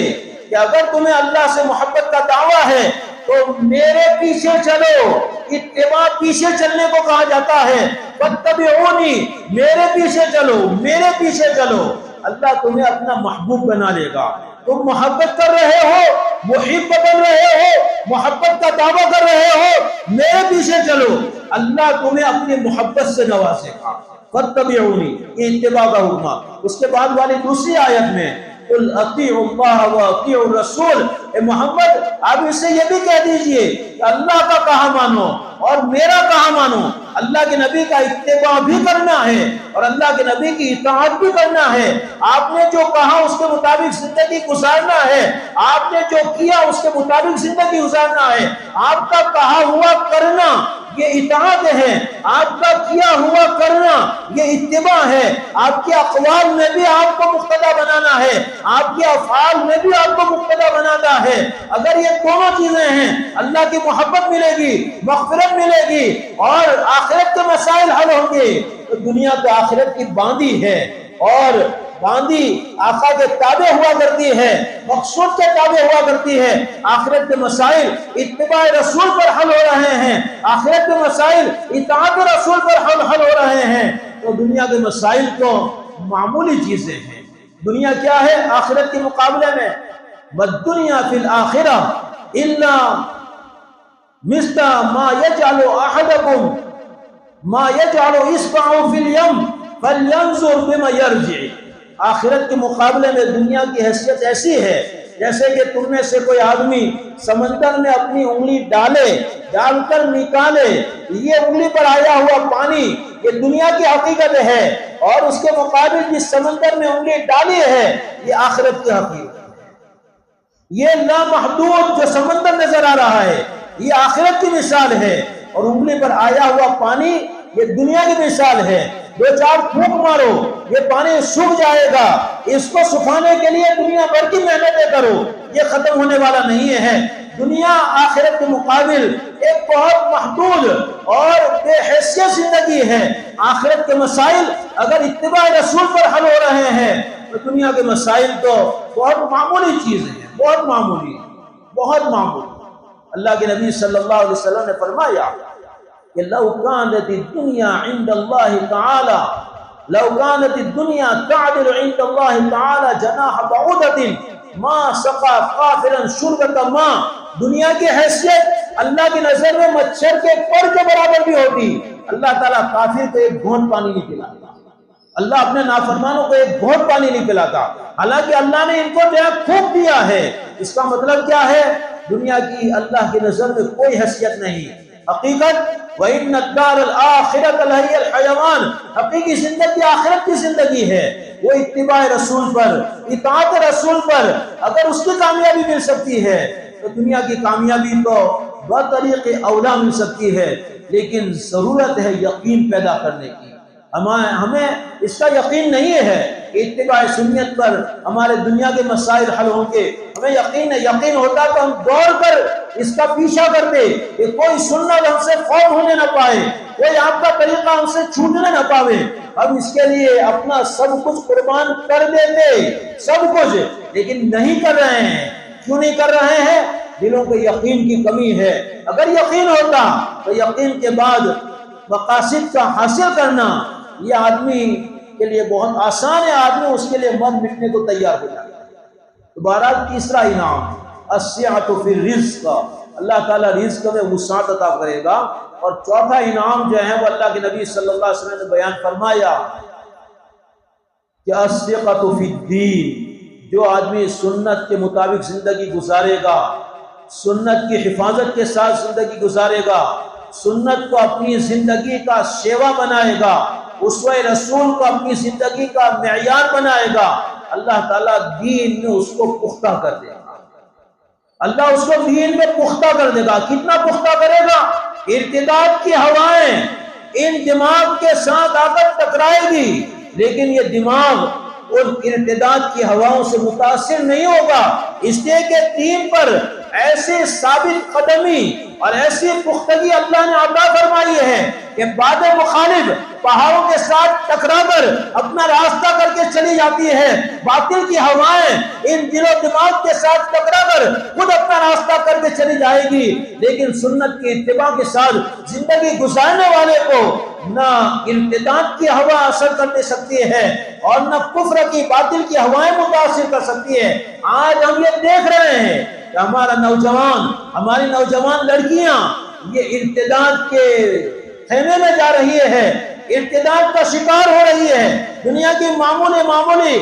کہ اگر تمہیں اللہ سے محبت کا دعویٰ ہے تو میرے پیچھے چلو۔ اتباع پیچھے چلنے کو کہا جاتا ہے، فاتبعونی، میرے پیچھے چلو، میرے پیچھے چلو۔ اللہ تمہیں اپنا محبوب بنا لے گا۔ تم محبت کر رہے ہو، محب بن رہے ہو، محبت کا دعویٰ کر رہے ہو، میرے پیچھے چلو، اللہ تمہیں اپنی محبت سے نوازے گا۔ فاتبعونی، یہ اتباع کا حکم۔ اس کے بعد والی دوسری آیت میں قل اطیعوا اللہ واطیعوا الرسول، اے محمد آپ اس سے یہ بھی کہہ دیجئے کہ اللہ کا کہا مانو اور میرا کہا مانو۔ اللہ کے نبی کا اتباع بھی کرنا ہے اور اللہ کے نبی کی اطاعت بھی کرنا ہے۔ آپ نے جو کہا اس کے مطابق زندگی گزارنا ہے، آپ نے جو کیا اس کے مطابق زندگی گزارنا ہے۔ آپ کا کہا ہوا کرنا یہ اطاعت ہے، آپ کا کیا ہوا کرنا یہ اتباع ہے۔ آپ کے اقوال میں بھی آپ کو مقتدی بنانا ہے، آپ کے افعال میں بھی آپ کو مقتدی بنانا ہے۔ اگر یہ دونوں چیزیں ہیں، اللہ کی محبت ملے گی، مغفرت ملے گی اور آخرت کے مسائل حل ہوں گے، تو دنیا تو آخرت کی باندھی ہے، اور باندھی آقا کے تابع ہوا کرتی ہے، مقصود کے تابع ہوا کرتی ہے۔ آخرت کے مسائل اتباع رسول پر حل ہو رہے ہیں، آخرت کے مسائل اطاعت رسول پر حل ہو رہے ہیں، تو دنیا کے مسائل تو معمولی چیزیں ہیں۔ دنیا کیا ہے آخرت کے مقابلے میں؟ والدنیا فی الآخرہ الا مثل ما یجعل احدکم ما یجعل اصبعه فی الیم فلینظر بما یرجع۔ آخرت کے مقابلے میں دنیا کی حیثیت ایسی ہے جیسے کہ تم میں سے کوئی آدمی سمندر میں اپنی انگلی ڈال کر نکالے، یہ انگلی پر آیا ہوا پانی یہ دنیا کی حقیقت ہے، اور اس کے مقابل جس سمندر میں انگلی ڈالی ہے یہ آخرت کی حقیقت ہے۔ یہ لامحدود جو سمندر نظر آ رہا ہے یہ آخرت کی مثال ہے، اور انگلی پر آیا ہوا پانی یہ دنیا کی مثال ہے۔ دو چار پھونک مارو یہ پانی سوکھ جائے گا، اس کو سکھانے کے لیے دنیا بھر کی محنتیں کرو، یہ ختم ہونے والا نہیں ہے۔ دنیا آخرت کے مقابل ایک بہت محدود اور بے حیثیت زندگی ہے۔ آخرت کے مسائل اگر اتباع رسول پر حل ہو رہے ہیں تو دنیا کے مسائل تو بہت معمولی چیزیں ہیں، بہت معمولی۔ اللہ کے نبی صلی اللہ علیہ وسلم نے فرمایا کہ لو كانت الدنيا عند الله تعالى لو كانت الدنيا تعدل عند الله تعالى جناح بعوضة ما سقى كافرا شربة ماء، دنیا کی حیثیت اللہ کی نظر میں مچھر کے پر کے برابر بھی ہوتی، اللہ تعالیٰ کافر کو ایک گھونٹ پانی نہیں پلاتا، اللہ اپنے نافرمانوں کو ایک گھونٹ پانی نہیں پلاتا، حالانکہ اللہ نے ان کو جو خوب دیا ہے۔ اس کا مطلب کیا ہے؟ دنیا کی اللہ کی نظر میں کوئی حیثیت نہیں۔ حقیقت وَإِنَّ الدَّارَ الْآخِرَةَ لَهِيَ الْحَيَوَانُ، حقیقی زندگی آخرت کی زندگی ہے، وہ اتباع رسول پر، اطاعت رسول پر اگر اس کی کامیابی مل سکتی ہے تو دنیا کی کامیابی تو بطریق اولا مل سکتی ہے، لیکن ضرورت ہے یقین پیدا کرنے کی۔ ہمیں اس کا یقین نہیں ہے کہ اتباع سنت پر ہمارے دنیا کے مسائل حل ہوں گے، ہمیں یقین ہے، یقین ہوتا تو ہم دوڑ کر اس کا پیچھا کرتے کہ کوئی سنت ہم سے فوت ہونے نہ پائے، کوئی آپ کا طریقہ ہم سے چھوٹنے نہ پاوے، ہم اس کے لیے اپنا سب کچھ قربان کر دیتے، سب کچھ، لیکن نہیں کر رہے ہیں۔ کیوں نہیں کر رہے ہیں؟ دلوں کے یقین کی کمی ہے۔ اگر یقین ہوتا تو یقین کے بعد مقاصد کا حاصل کرنا یہ آدمی کے لیے بہت آسان ہے، آدمی اس کے لیے مر مٹنے کو تیار ہو جاتا ہے۔ دوبارہ تیسرا انعام السعۃ فی الرزق، اللہ تعالیٰ رزق میں وسعت عطا کرے گا۔ اور چوتھا انعام جو ہے وہ اللہ کے نبی صلی اللہ علیہ وسلم نے بیان فرمایا کہ الثقۃ فی الدین، جو آدمی سنت کے مطابق زندگی گزارے گا، سنت کی حفاظت کے ساتھ زندگی گزارے گا، سنت کو اپنی زندگی کا شیوا بنائے گا، اسوہ رسول کو اپنی زندگی کا معیار بنائے گا، اللہ تعالیٰ دین میں اس کو پختہ کر دے گا۔ اللہ اس کو دین میں پختہ کر دے گا۔ کتنا پختہ کرے گا؟ ارتداد کی ہوائیں ان دماغ کے ساتھ آ کر ٹکرائے گی، لیکن یہ دماغ ان ارتداد کی ہواؤں سے متاثر نہیں ہوگا، اس لیے کہ دین پر ایسی ثابت قدمی اور ایسی پختگی اللہ نے عطا فرمائی ہے کہ باد مخالف پہاڑوں کے ساتھ ٹکرا کر اپنا راستہ کر کے چلی جاتی ہے، باطل کی ہوائیں ان دل و دماغ کے ساتھ ٹکرا کر خود اپنا راستہ کر کے چلی جائے گی، لیکن سنت کی اتباع کے ساتھ زندگی گزارنے والے کو نہ ارتداد کی ہوا اثر کر دے سکتی ہے اور نہ کفر کی باطل کی ہوائیں متاثر کر سکتی ہے۔ آج ہم یہ دیکھ رہے ہیں کہ ہمارا نوجوان، ہماری نوجوان لڑکیاں یہ ارتداد کے خیمے میں جا رہی ہے، ارتداد کا شکار ہو رہی ہے، دنیا کی معمولی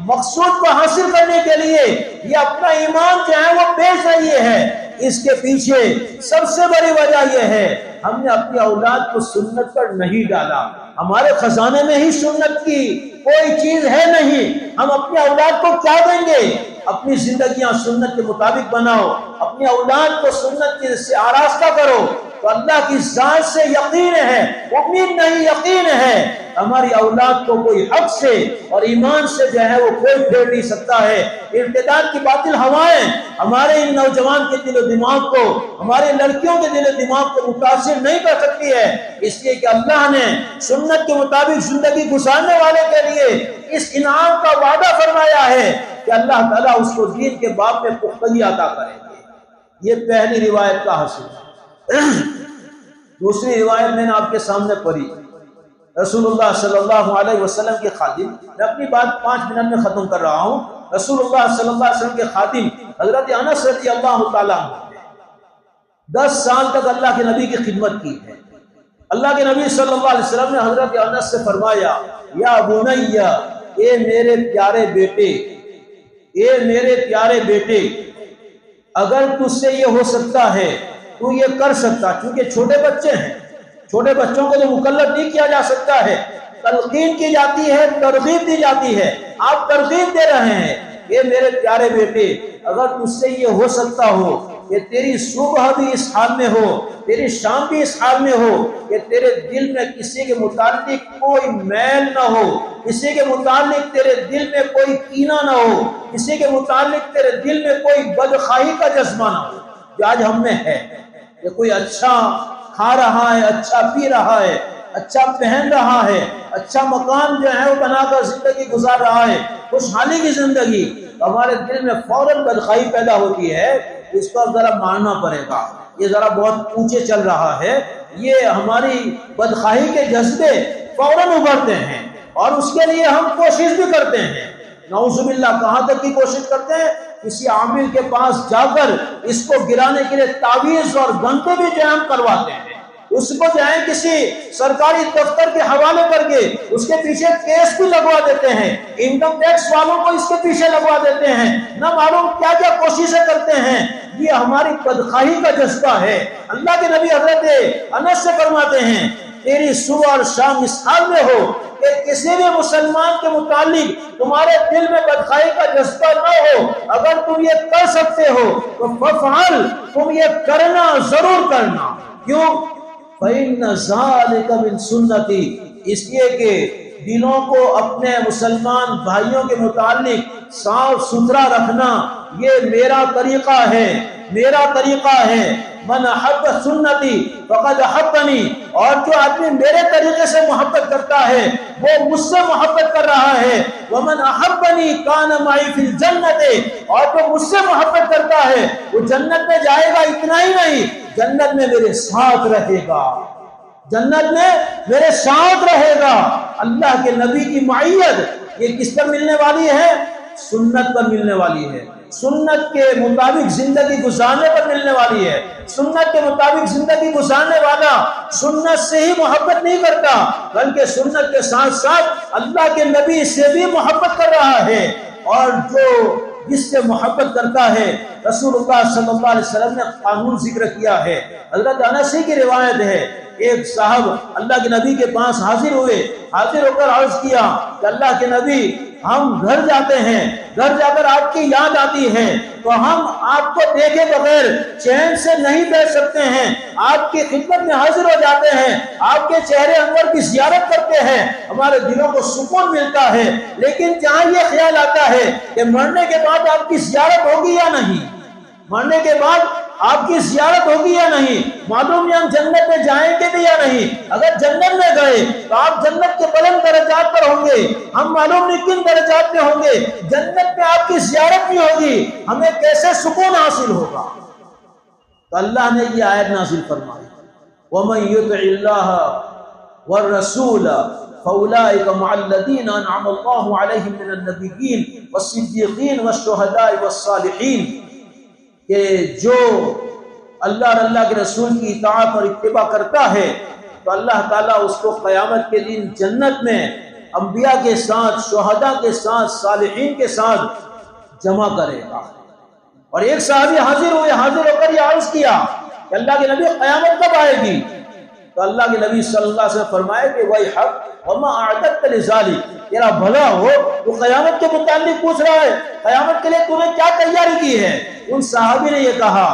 مقصود کو حاصل کرنے کے لیے یہ اپنا ایمان جو ہے وہ بیچ رہی ہے۔ اس کے پیچھے سب سے بڑی وجہ یہ ہے ہم نے اپنی اولاد کو سنت پر نہیں ڈالا، ہمارے خزانے میں ہی سنت کی کوئی چیز ہے نہیں، ہم اپنی اولاد کو کیا دیں گے؟ اپنی زندگیاں سنت کے مطابق بناؤ، اپنی اولاد کو سنت سے آراستہ کرو، تو اللہ کی ذات سے یقین ہے، امید نہیں یقین ہے، ہماری اولاد کو کوئی حق سے اور ایمان سے جو ہے وہ کوئی پھیر نہیں سکتا ہے۔ ارتداد کی باطل ہوائیں ہمارے ان نوجوان کے دل و دماغ کو، ہماری لڑکیوں کے دل و دماغ کو متاثر نہیں کر سکتی ہے، اس لیے کہ اللہ نے سنت کے مطابق زندگی گزارنے والے کے لیے اس انعام کا وعدہ فرمایا ہے کہ اللہ تعالیٰ اس کو دین کے باب میں پختگی عطا کریں گے۔ یہ پہلی روایت کا حاصل ہے۔ دوسری روایت میں نے آپ کے سامنے پڑھی، رسول اللہ صلی اللہ علیہ وسلم کے خادم، میں اپنی بات 5 منٹ میں ختم کر رہا ہوں، رسول اللہ صلی اللہ علیہ وسلم کے خادم حضرت انس رضی اللہ تعالیٰ عنہ نے 10 سال تک اللہ کے نبی کی خدمت کی ہے۔ اللہ کے نبی صلی اللہ علیہ وسلم نے حضرت انس سے فرمایا، یا بنی، اے میرے پیارے بیٹے، اے میرے پیارے بیٹے، اگر تجھ سے یہ ہو سکتا ہے تو یہ کر سکتا، چونکہ چھوٹے بچے ہیں، چھوٹے بچوں کو تو مکلف نہیں کیا جا سکتا ہے، تلقین کی جاتی ہے، ترغیب دی جاتی ہے، آپ ترغیب دے رہے ہیں، یہ میرے پیارے بیٹے اگر تجھ سے یہ ہو سکتا ہو کہ تیری صبح بھی اس حال میں ہو، تیری شام بھی اس حال میں ہو کہ تیرے دل میں کسی کے متعلق کوئی میل نہ ہو، کسی کے متعلق تیرے دل میں کوئی کینہ نہ ہو، کسی کے متعلق تیرے دل میں کوئی بدخواہی کا جذبہ نہ ہو، جو آج ہم میں ہے کہ کوئی اچھا کھا رہا ہے، اچھا پی رہا ہے، اچھا پہن رہا ہے، اچھا مکان جو ہے وہ بنا کر زندگی گزار رہا ہے، خوشحالی کی زندگی، تو ہمارے دل میں فوراً بدخواہی پیدا ہوتی ہے، اس کو ذرا ماننا پڑے گا، یہ ذرا بہت اونچے چل رہا ہے، یہ ہماری بدخواہی کے جذبے فوراً ابھرتے ہیں اور اس کے لیے ہم کوشش بھی کرتے ہیں۔ نعوذ باللہ، کہاں تک کی کوشش کرتے ہیں؟ کسی عامل کے پاس جا کر اس کو گرانے کے لیے تعویذ اور گنتے بھی جو ہم کرواتے ہیں، اس کو جو ہے کسی سرکاری دفتر کے حوالے کر کے اس کے پیچھے کیس بھی لگوا دیتے ہیں، انکم ٹیکس والوں کو اس کے پیچھے لگوا دیتے ہیں، نہ معلوم کیا کیا کوششیں کرتے ہیں، یہ ہماری بدخواہی کا جذبہ ہے۔ اللہ کے نبی حضرت انس سے فرماتے ہیں، تیری صبح اور شام اس حال میں ہو کہ کسی بھی مسلمان کے متعلق تمہارے دل میں بدخواہی کا جذبہ نہ ہو، اگر تم یہ کر سکتے ہو تو ففعل، تم یہ کرنا ضرور کرنا۔ کیوں؟ فَإِنَّ ذَلِكَ مِن سُنَّتِي، اس لیے کہ دلوں کو اپنے مسلمان بھائیوں کے متعلق صاف ستھرا رکھنا یہ میرا طریقہ ہے، میرا طریقہ ہے۔ من احب سنتی فقد احبنی، اور جو آدمی میرے طریقے سے محبت کرتا ہے وہ مجھ سے محبت کر رہا ہے۔ ومن احبنی کان معی فی الجنت، اور جو مجھ سے محبت کرتا ہے وہ جنت میں جائے گا، اتنا ہی نہیں جنت میں میرے ساتھ رہے گا، جنت میں میرے ساتھ رہے گا۔ اللہ کے نبی کی معیت یہ کس پر ملنے والی ہے؟ سنت پر ملنے والی ہے۔ سنت کے مطابق زندگی گزارنے پر ملنے والی ہے۔ سنت کے مطابق زندگی گزارنے والا سنت سے ہی محبت نہیں کرتا، بلکہ سنت کے ساتھ ساتھ اللہ کے نبی سے بھی محبت کر رہا ہے۔ اور جو جس سے محبت کرتا ہے، رسول اللہ صلی اللہ علیہ وسلم نے قانون ذکر کیا ہے۔ حضرت انس کی روایت ہے، ایک صاحب اللہ کے نبی کے پاس حاضر ہوئے، حاضر ہو کر عرض کیا کہ اللہ کے نبی، ہم گھر جاتے ہیں، گھر جا کر آپ کی یاد آتی ہے تو ہم آپ کو دیکھے بغیر چین سے نہیں بیٹھ سکتے ہیں، آپ کی خدمت میں حاضر ہو جاتے ہیں، آپ کے چہرے انور کی زیارت کرتے ہیں، ہمارے دلوں کو سکون ملتا ہے، لیکن جہاں یہ خیال آتا ہے کہ مرنے کے بعد آپ کی زیارت ہوگی یا نہیں، مرنے کے بعد آپ کی زیارت ہوگی یا نہیں، معلوم نہیں ہم جنت میں جائیں گے بھی یا نہیں، اگر جنت میں گئے تو آپ جنت کے بلند درجات پر ہوں گے، ہم معلوم نہیں کن درجات میں ہوں گے، جنت میں آپ کی زیارت بھی ہوگی، ہمیں کیسے سکون حاصل ہوگا؟ تو اللہ نے یہ آیت نازل فرمائی، وَمَن يُطِعِ اللَّهَ وَالرَّسُولَ فَأُولَٰئِكَ مَعَ الَّذِينَ أَنْعَمَ اللَّهُ عَلَيْهِم مِّنَ النَّبِيِّينَ وَالصِّدِّيقِينَ وَالشُّهَدَاءِ وَالصَّالِحِينَ، کہ جو اللہ اور اللہ کے رسول کی اطاعت اور اتباع کرتا ہے تو اللہ تعالیٰ اس کو قیامت کے دن جنت میں انبیاء کے ساتھ، شہداء کے ساتھ، صالحین کے ساتھ جمع کرے گا۔ اور ایک صحابی حاضر ہو کر یہ عرض کیا کہ اللہ کے نبی قیامت کب آئے گی؟ تو اللہ کے نبی صلی اللہ علیہ وسلم فرمائے کہ وَيْحَكَ وَمَا أَعْدَدْتَ لِذَلِكَ، تیرا بھلا ہو، تو قیامت کے متعلق پوچھ رہا ہے، قیامت کے لیے تم نے کیا تیاری کی ہے؟ ان صحابی نے یہ کہا،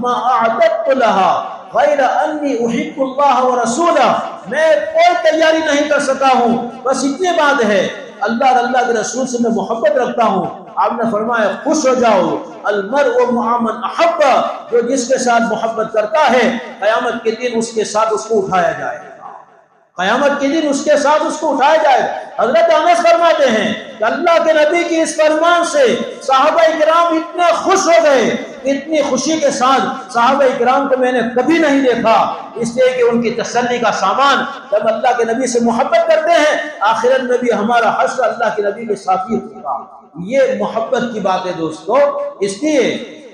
مَا أَعْدَدْتُ لَهَا غَيْرَ أَنِّي أُحِبُّ اللَّهَ وَرَسُولَهُ، میں کوئی تیاری نہیں کر سکا ہوں، بس اتنی بات ہے، اللہ اور اللہ کے رسول سے میں محبت رکھتا ہوں۔ آپ نے فرمایا خوش ہو جاؤ، المرء مع من احب، جو جس کے ساتھ محبت کرتا ہے قیامت کے دن اس کے ساتھ اس کو اٹھایا جائے گا، قیامت کے دن اس کے ساتھ اس کو اٹھایا جائے گا۔ حضرت انس فرماتے ہیں کہ اللہ کے نبی کی اس فرمان سے صحابہ کرام اتنے خوش ہو گئے، اتنی خوشی کے ساتھ صحابہ کرام کو میں نے کبھی نہیں دیکھا، اس لیے کہ ان کی تسلی کا سامان جب اللہ کے نبی سے محبت کرتے ہیں، آخرت میں بھی ہمارا حشر اللہ کے نبی کے ساتھ ہی ہوگا۔ یہ محبت کی بات ہے دوستو، اس لیے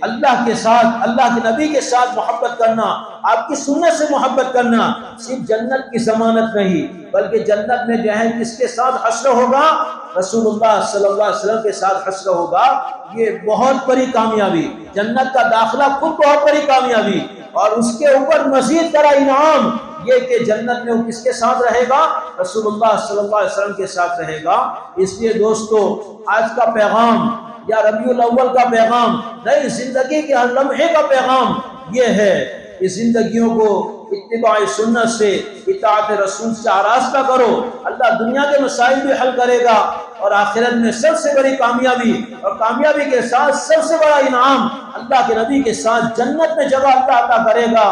اللہ کے ساتھ، اللہ کے نبی کے ساتھ محبت کرنا، آپ کی سنت سے محبت کرنا صرف جنت کی ضمانت نہیں، بلکہ جنت میں جو ہے کس کے ساتھ حشر ہوگا؟ رسول اللہ صلی اللہ علیہ وسلم کے ساتھ حشر ہوگا۔ یہ بہت بڑی کامیابی، جنت کا داخلہ خود بہت بڑی کامیابی، اور اس کے اوپر مزید بڑا انعام یہ کہ جنت میں وہ کس کے ساتھ رہے گا؟ رسول اللہ صلی اللہ علیہ وسلم کے ساتھ رہے گا۔ اس لیے دوستو، آج کا پیغام یا ربیع الاول کا پیغام، نئی زندگی کے ہر لمحے کا پیغام یہ ہے کہ زندگیوں کو اتباع سنت سے، اطاعت رسول سے آراستہ کرو، اللہ دنیا کے مسائل بھی حل کرے گا، اور آخرت میں سب سے بڑی کامیابی، اور کامیابی کے ساتھ سب سے بڑا انعام اللہ کے نبی کے ساتھ جنت میں جگہ اللہ عطا کرے گا۔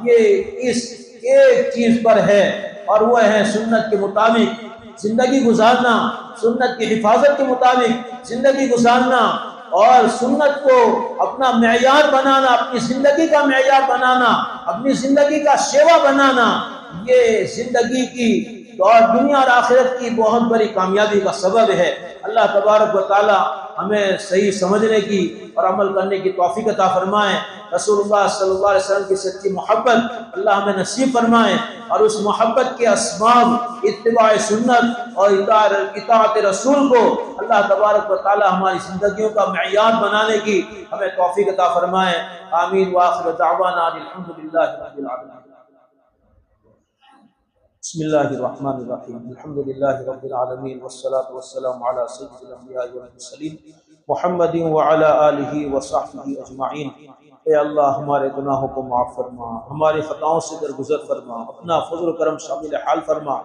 یہ اس ایک چیز پر ہے، اور وہ ہے سنت کے مطابق زندگی گزارنا، سنت کی حفاظت کے مطابق زندگی گزارنا، اور سنت کو اپنا معیار بنانا، اپنی زندگی کا معیار بنانا، اپنی زندگی کا شیوا بنانا، یہ زندگی کی اور دنیا اور آخرت کی بہت بڑی کامیابی کا سبب ہے۔ اللہ تبارک و تعالی ہمیں صحیح سمجھنے کی اور عمل کرنے کی توفیق عطا فرمائے۔ رسول اللہ صلی اللہ علیہ وسلم کی سچی محبت اللہ ہمیں نصیب فرمائے، اور اس محبت کے اسباب اتباع سنت اور اطاعت رسول کو اللہ تبارک و تعالی ہماری زندگیوں کا معیار بنانے کی ہمیں توفیق عطا فرمائے۔ آمین وآخر دعوانا الحمدللہ رب العالمین۔ بسم اللہ الرحمن الرحیم، الحمدللہ رب العالمین، والصلاة والسلام علی سید الانبیاء والمرسلین محمد وعلی آلہ وصحبہ اجمعین۔ اے اللہ ہمارے گناہوں کو معاف فرما، ہماری خطاؤں سے درگزر فرما، اپنا فضل و کرم شامل حال فرما۔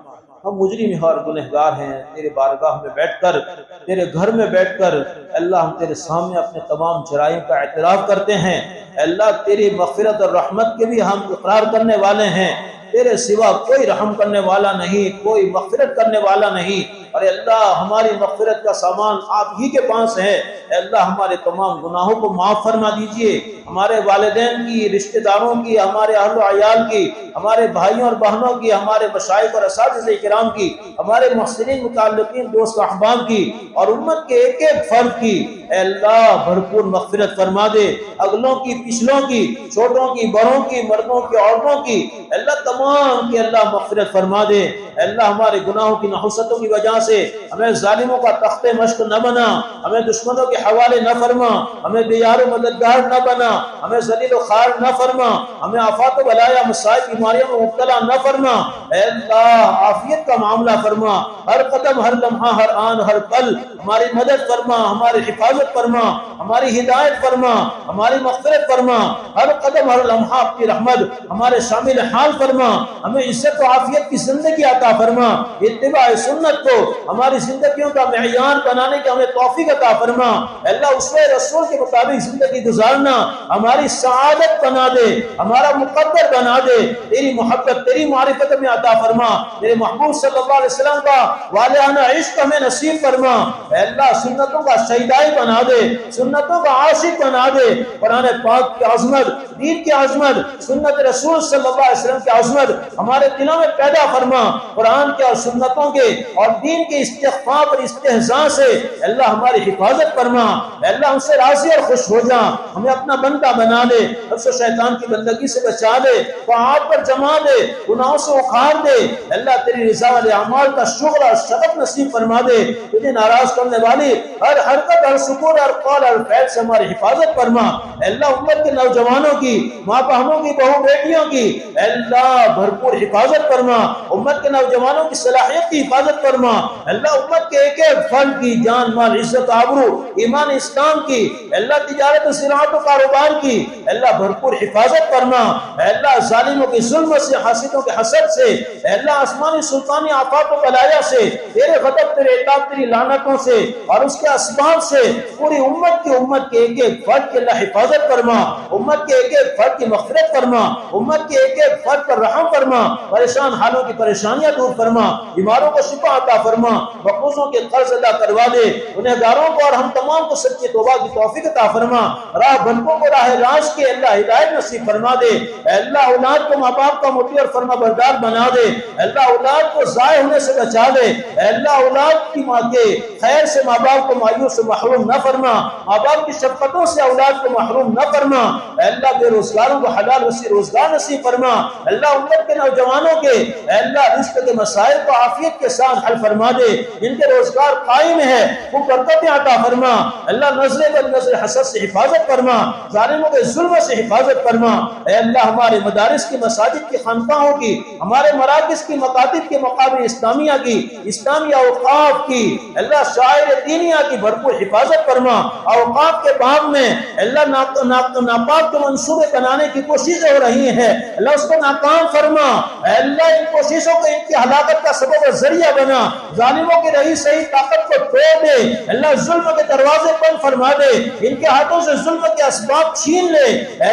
ہم مجرم اور گنہگار ہیں، تیرے بارگاہ میں بیٹھ کر، تیرے گھر میں بیٹھ کر اللہ ہم تیرے سامنے اپنے تمام جرائم کا اعتراف کرتے ہیں۔ اللہ تیری مغفرت اور رحمت کے بھی ہم اقرار کرنے والے ہیں، تیرے سوا کوئی رحم کرنے والا نہیں، کوئی مغفرت کرنے والا نہیں۔ اور اللہ ہماری مغفرت کا سامان آپ ہی کے پاس ہے۔ اے اللہ ہمارے تمام گناہوں کو معاف فرما دیجئے، ہمارے والدین کی، رشتہ داروں کی، ہمارے اہل و عیال کی، ہمارے بھائیوں اور بہنوں کی، ہمارے مشائخ اور اساتذہ کرام کی، ہمارے محسنین متعلقین دوست احباب کی، اور امت کے ایک ایک فرد کی اے اللہ بھرپور مغفرت فرما دے، اگلوں کی، پچھلوں کی، چھوٹوں کی، بڑوں کی، مردوں کی، عورتوں کی، اللہ تمام کی اللہ مغفرت فرما دے۔ اے اللہ ہمارے گناہوں کی نحوستوں کی وجہ سے ہمیں ظالموں کا تخت مشق نہ بنا، ہمیں دشمنوں کے حوالے نہ فرما، ہمیں بے یار و مددگار نہ بنا، ہمیں ذلیل و خوار نہ فرما، ہمیں آفات و بلایا مصائب بیماریوں میں مبتلا نہ فرما۔ اے اللہ عافیت کا معاملہ فرما، ہر قدم، ہر لمحہ، ہر آن، ہر پل ہماری مدد فرما، ہماری حفاظت فرما، ہماری ہدایت فرما، ہماری مغفرت فرما، ہر قدم، ہر لمحہ اپنی رحمت ہمارے شامل حال فرما، ہمیں عزت و عافیت کی زندگی عطا فرما، اتباع سنت کو ہماری زندگیوں کا معیار بنانے کی ہمیں توفیق عطا فرما۔ اللہ اسوہ رسول کے مطابق زندگی گزارنا ہماری سعادت بنا دے، ہمارا مقدر بنا دے، تیری محبت، تیری معرفت میں عطا فرما، میرے محبوب صلی اللہ علیہ وسلم کا والہانہ عشق ہمیں نصیب فرما۔ اے اللہ سنتوں کا شہیدائی بنا دے، سنتوں کا عاشق بنا دے، قرآن پاک کی عظمت، دین کی عظمت، سنت رسول صلی اللہ علیہ وسلم کی عظمت ہمارے دلوں میں پیدا فرما۔ قرآن کے اور سنتوں کے اور دین کے استخفاف اور استہزاء سے اللہ ہماری حفاظت فرما۔ اللہ ہم سے راضی اور خوش ہو جا، ہمیں اپنا بندہ بنا لے، نفس و شیطان کی بندگی سے بچا لے، طاعات پر جما دے، گناہوں سے اکھاڑ دے۔ اللہ تیری رضا والے اعمال کا شغل اور شغف نصیب فرما دے، تجھے ناراض کرنے والی ہر حرکت، ہر سکون، ہر قول، ہر فعل سے ہماری حفاظت فرما۔ اللہ امت کے نوجوانوں کی، ماں بہنوں کی، بہو بیٹیوں کی اللہ بھرپور حفاظت فرما، امت کے نوجوانوں کی صلاحیت کی حفاظت فرما۔ اللہ امت کے ایک ایک فرد کی جان، مال، عزت، آبرو، ایمان، اسلام کی، اللہ تجارت و زراعت و کاروبار کی اللہ بھرپور حفاظت فرما۔ اللہ ظالموں کے ظلم سے، حاسدوں کے حسد سے، اللہ آسمانی سلطانی آفات و بلایا سے، تیرے غضب، تیرے عتاب، تیری لعنتوں سے اور اس کے اسباب سے پوری امت کے ایک ایک فرد کی اللہ حفاظت فرما، امت کے ایک ایک فرد کی مغفرت فرما، امت کے ایک ایک فرد پر رحم فرما، پریشان حالوں کی پریشانیاں دور فرما، بیماروں کو شفا عطا فرما، مقروضوں کے قرض ادا کروا دے، گنہگاروں کو اور ہم تمام کو سچی توبہ کی توفیق عطا فرما، راہ بندوں کو راہ راست کے اللہ ہدایت نصیب فرما دے۔ اے اللہ اولاد کو ماں باپ کا مطیع اور فرما بردار بنا دے، اے اللہ اولاد کو ضائع ہونے سے بچا دے، اے اللہ اولاد کی ماں کے خیر سے ماں باپ کو مایوس سے محروم نہ فرما، ماں باپ کی شفقتوں سے اولاد کو محروم نہ فرما، اے اللہ بے روزگاروں کو حلال وسیع روزگار نصیب فرما، اللہ امت کے نوجوانوں کے اے اللہ رزق کے مسائل کو عافیت کے ساتھ حل فرما دے، جن کے روزگار قائم ہے وہ برکتیں عطا فرما، اللہ نظر بد نظر حسد سے حفاظت فرما، ظالموں کے ظلم سے حفاظت فرما۔ اے اللہ ہمارے مدارس کی، مساجد کی، خانقاہوں کی، ہمارے مراکز کی، مکاتب کے، مقابر اسلامیہ کی، اسلامی اوقاف کی، اللہ شاعر دینیہ کی بھرپور حفاظت فرما۔ اوقاف کے باب میں اللہ ناپاک کے منصوبے بنانے کی کوششیں ہو رہی ہیں، اللہ اس کو ناکام فرما، اے اللہ ان کوششوں کو ان کی ہلاکت کا سبب اور ذریعہ بنا، ظالموں کی رہی صحیح طاقت کو توڑ دے، اللہ ظلم کے دروازے بند فرما دے، ان کے ہاتھوں سے ظلم کے اسباب چھین لے، اے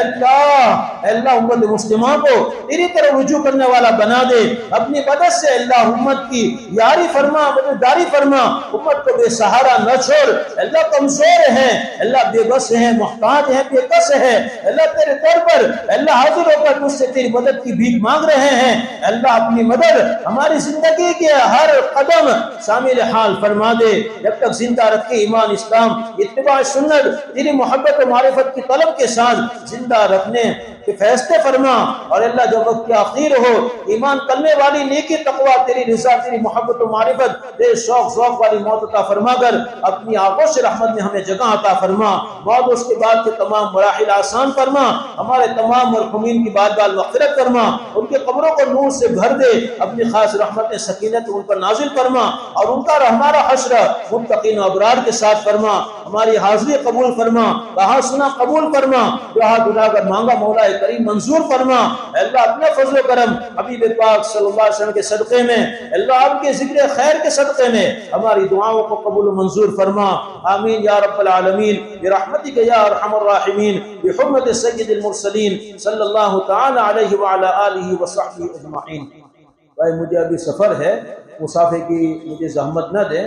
اللہ امت مسلمہ کو تیری طرف رجوع کرنے والا بنا دے، اپنی مدد سے اللہ امت کی یاری فرما، مددگاری فرما، امت کو بے سہارا نہ چھوڑ، اللہ کمزور ہیں، اللہ بے بس ہیں، محتاج ہیں، بے کس ہیں، اللہ تیرے در پر اللہ حاضر ہو کر تجھ سے تیری مدد کی بھیک مانگ رہے ہیں، اللہ اپنی مدد ہماری زندگی کے ہر قدم شامل حال فرما دے، جب تک زندہ رکھے ایمان، اسلام، اتباع سنت، تیری محبت و معرفت کی طلب کے ساتھ زندہ رکھنے کے فیصلے فرما، اور اللہ جب وقت کی آخر ہو ایمان کلمے والی، نیکی، تقوی، تیری رضا، تیری محبت و معرفت، تیرے شوق ذوق والی موت عطا فرما کر اپنی آغوش رحمت میں ہمیں جگہ عطا فرما، موت اس کے بعد کے تمام مراحل آسان فرما، ہمارے تمام مرحومین کی بال بال مغفرت فرما، ان کے قبروں کو نور سے بھر دے، اپنی خاص رحمت سکینت ان پر نازل فرما، اور ان کا ہمارا حشر متقین و ابرار کے ساتھ فرما، ہماری حاضری قبول فرما، کہا سنا قبول فرما، جو ہاتھ اٹھا کر مانگا مولا کریم منظور فرما، اللہ اپنے فضل و کرم حبیب پاک صلی اللہ علیہ وسلم کے صدقے میں، اللہ آپ کے ذکر خیر کے صدقے میں ہماری دعاؤں کو قبول و منظور فرما، آمین یا رب العالمین، برحمتک یا ارحم الراحمین، بحرمت سید المرسلین صلی اللہ تعالی علیہ وعلی آلہ وصحبہ اجمعین۔ بھائی مجھے ابھی سفر ہے، مسافے کی مجھے زحمت نہ دیں.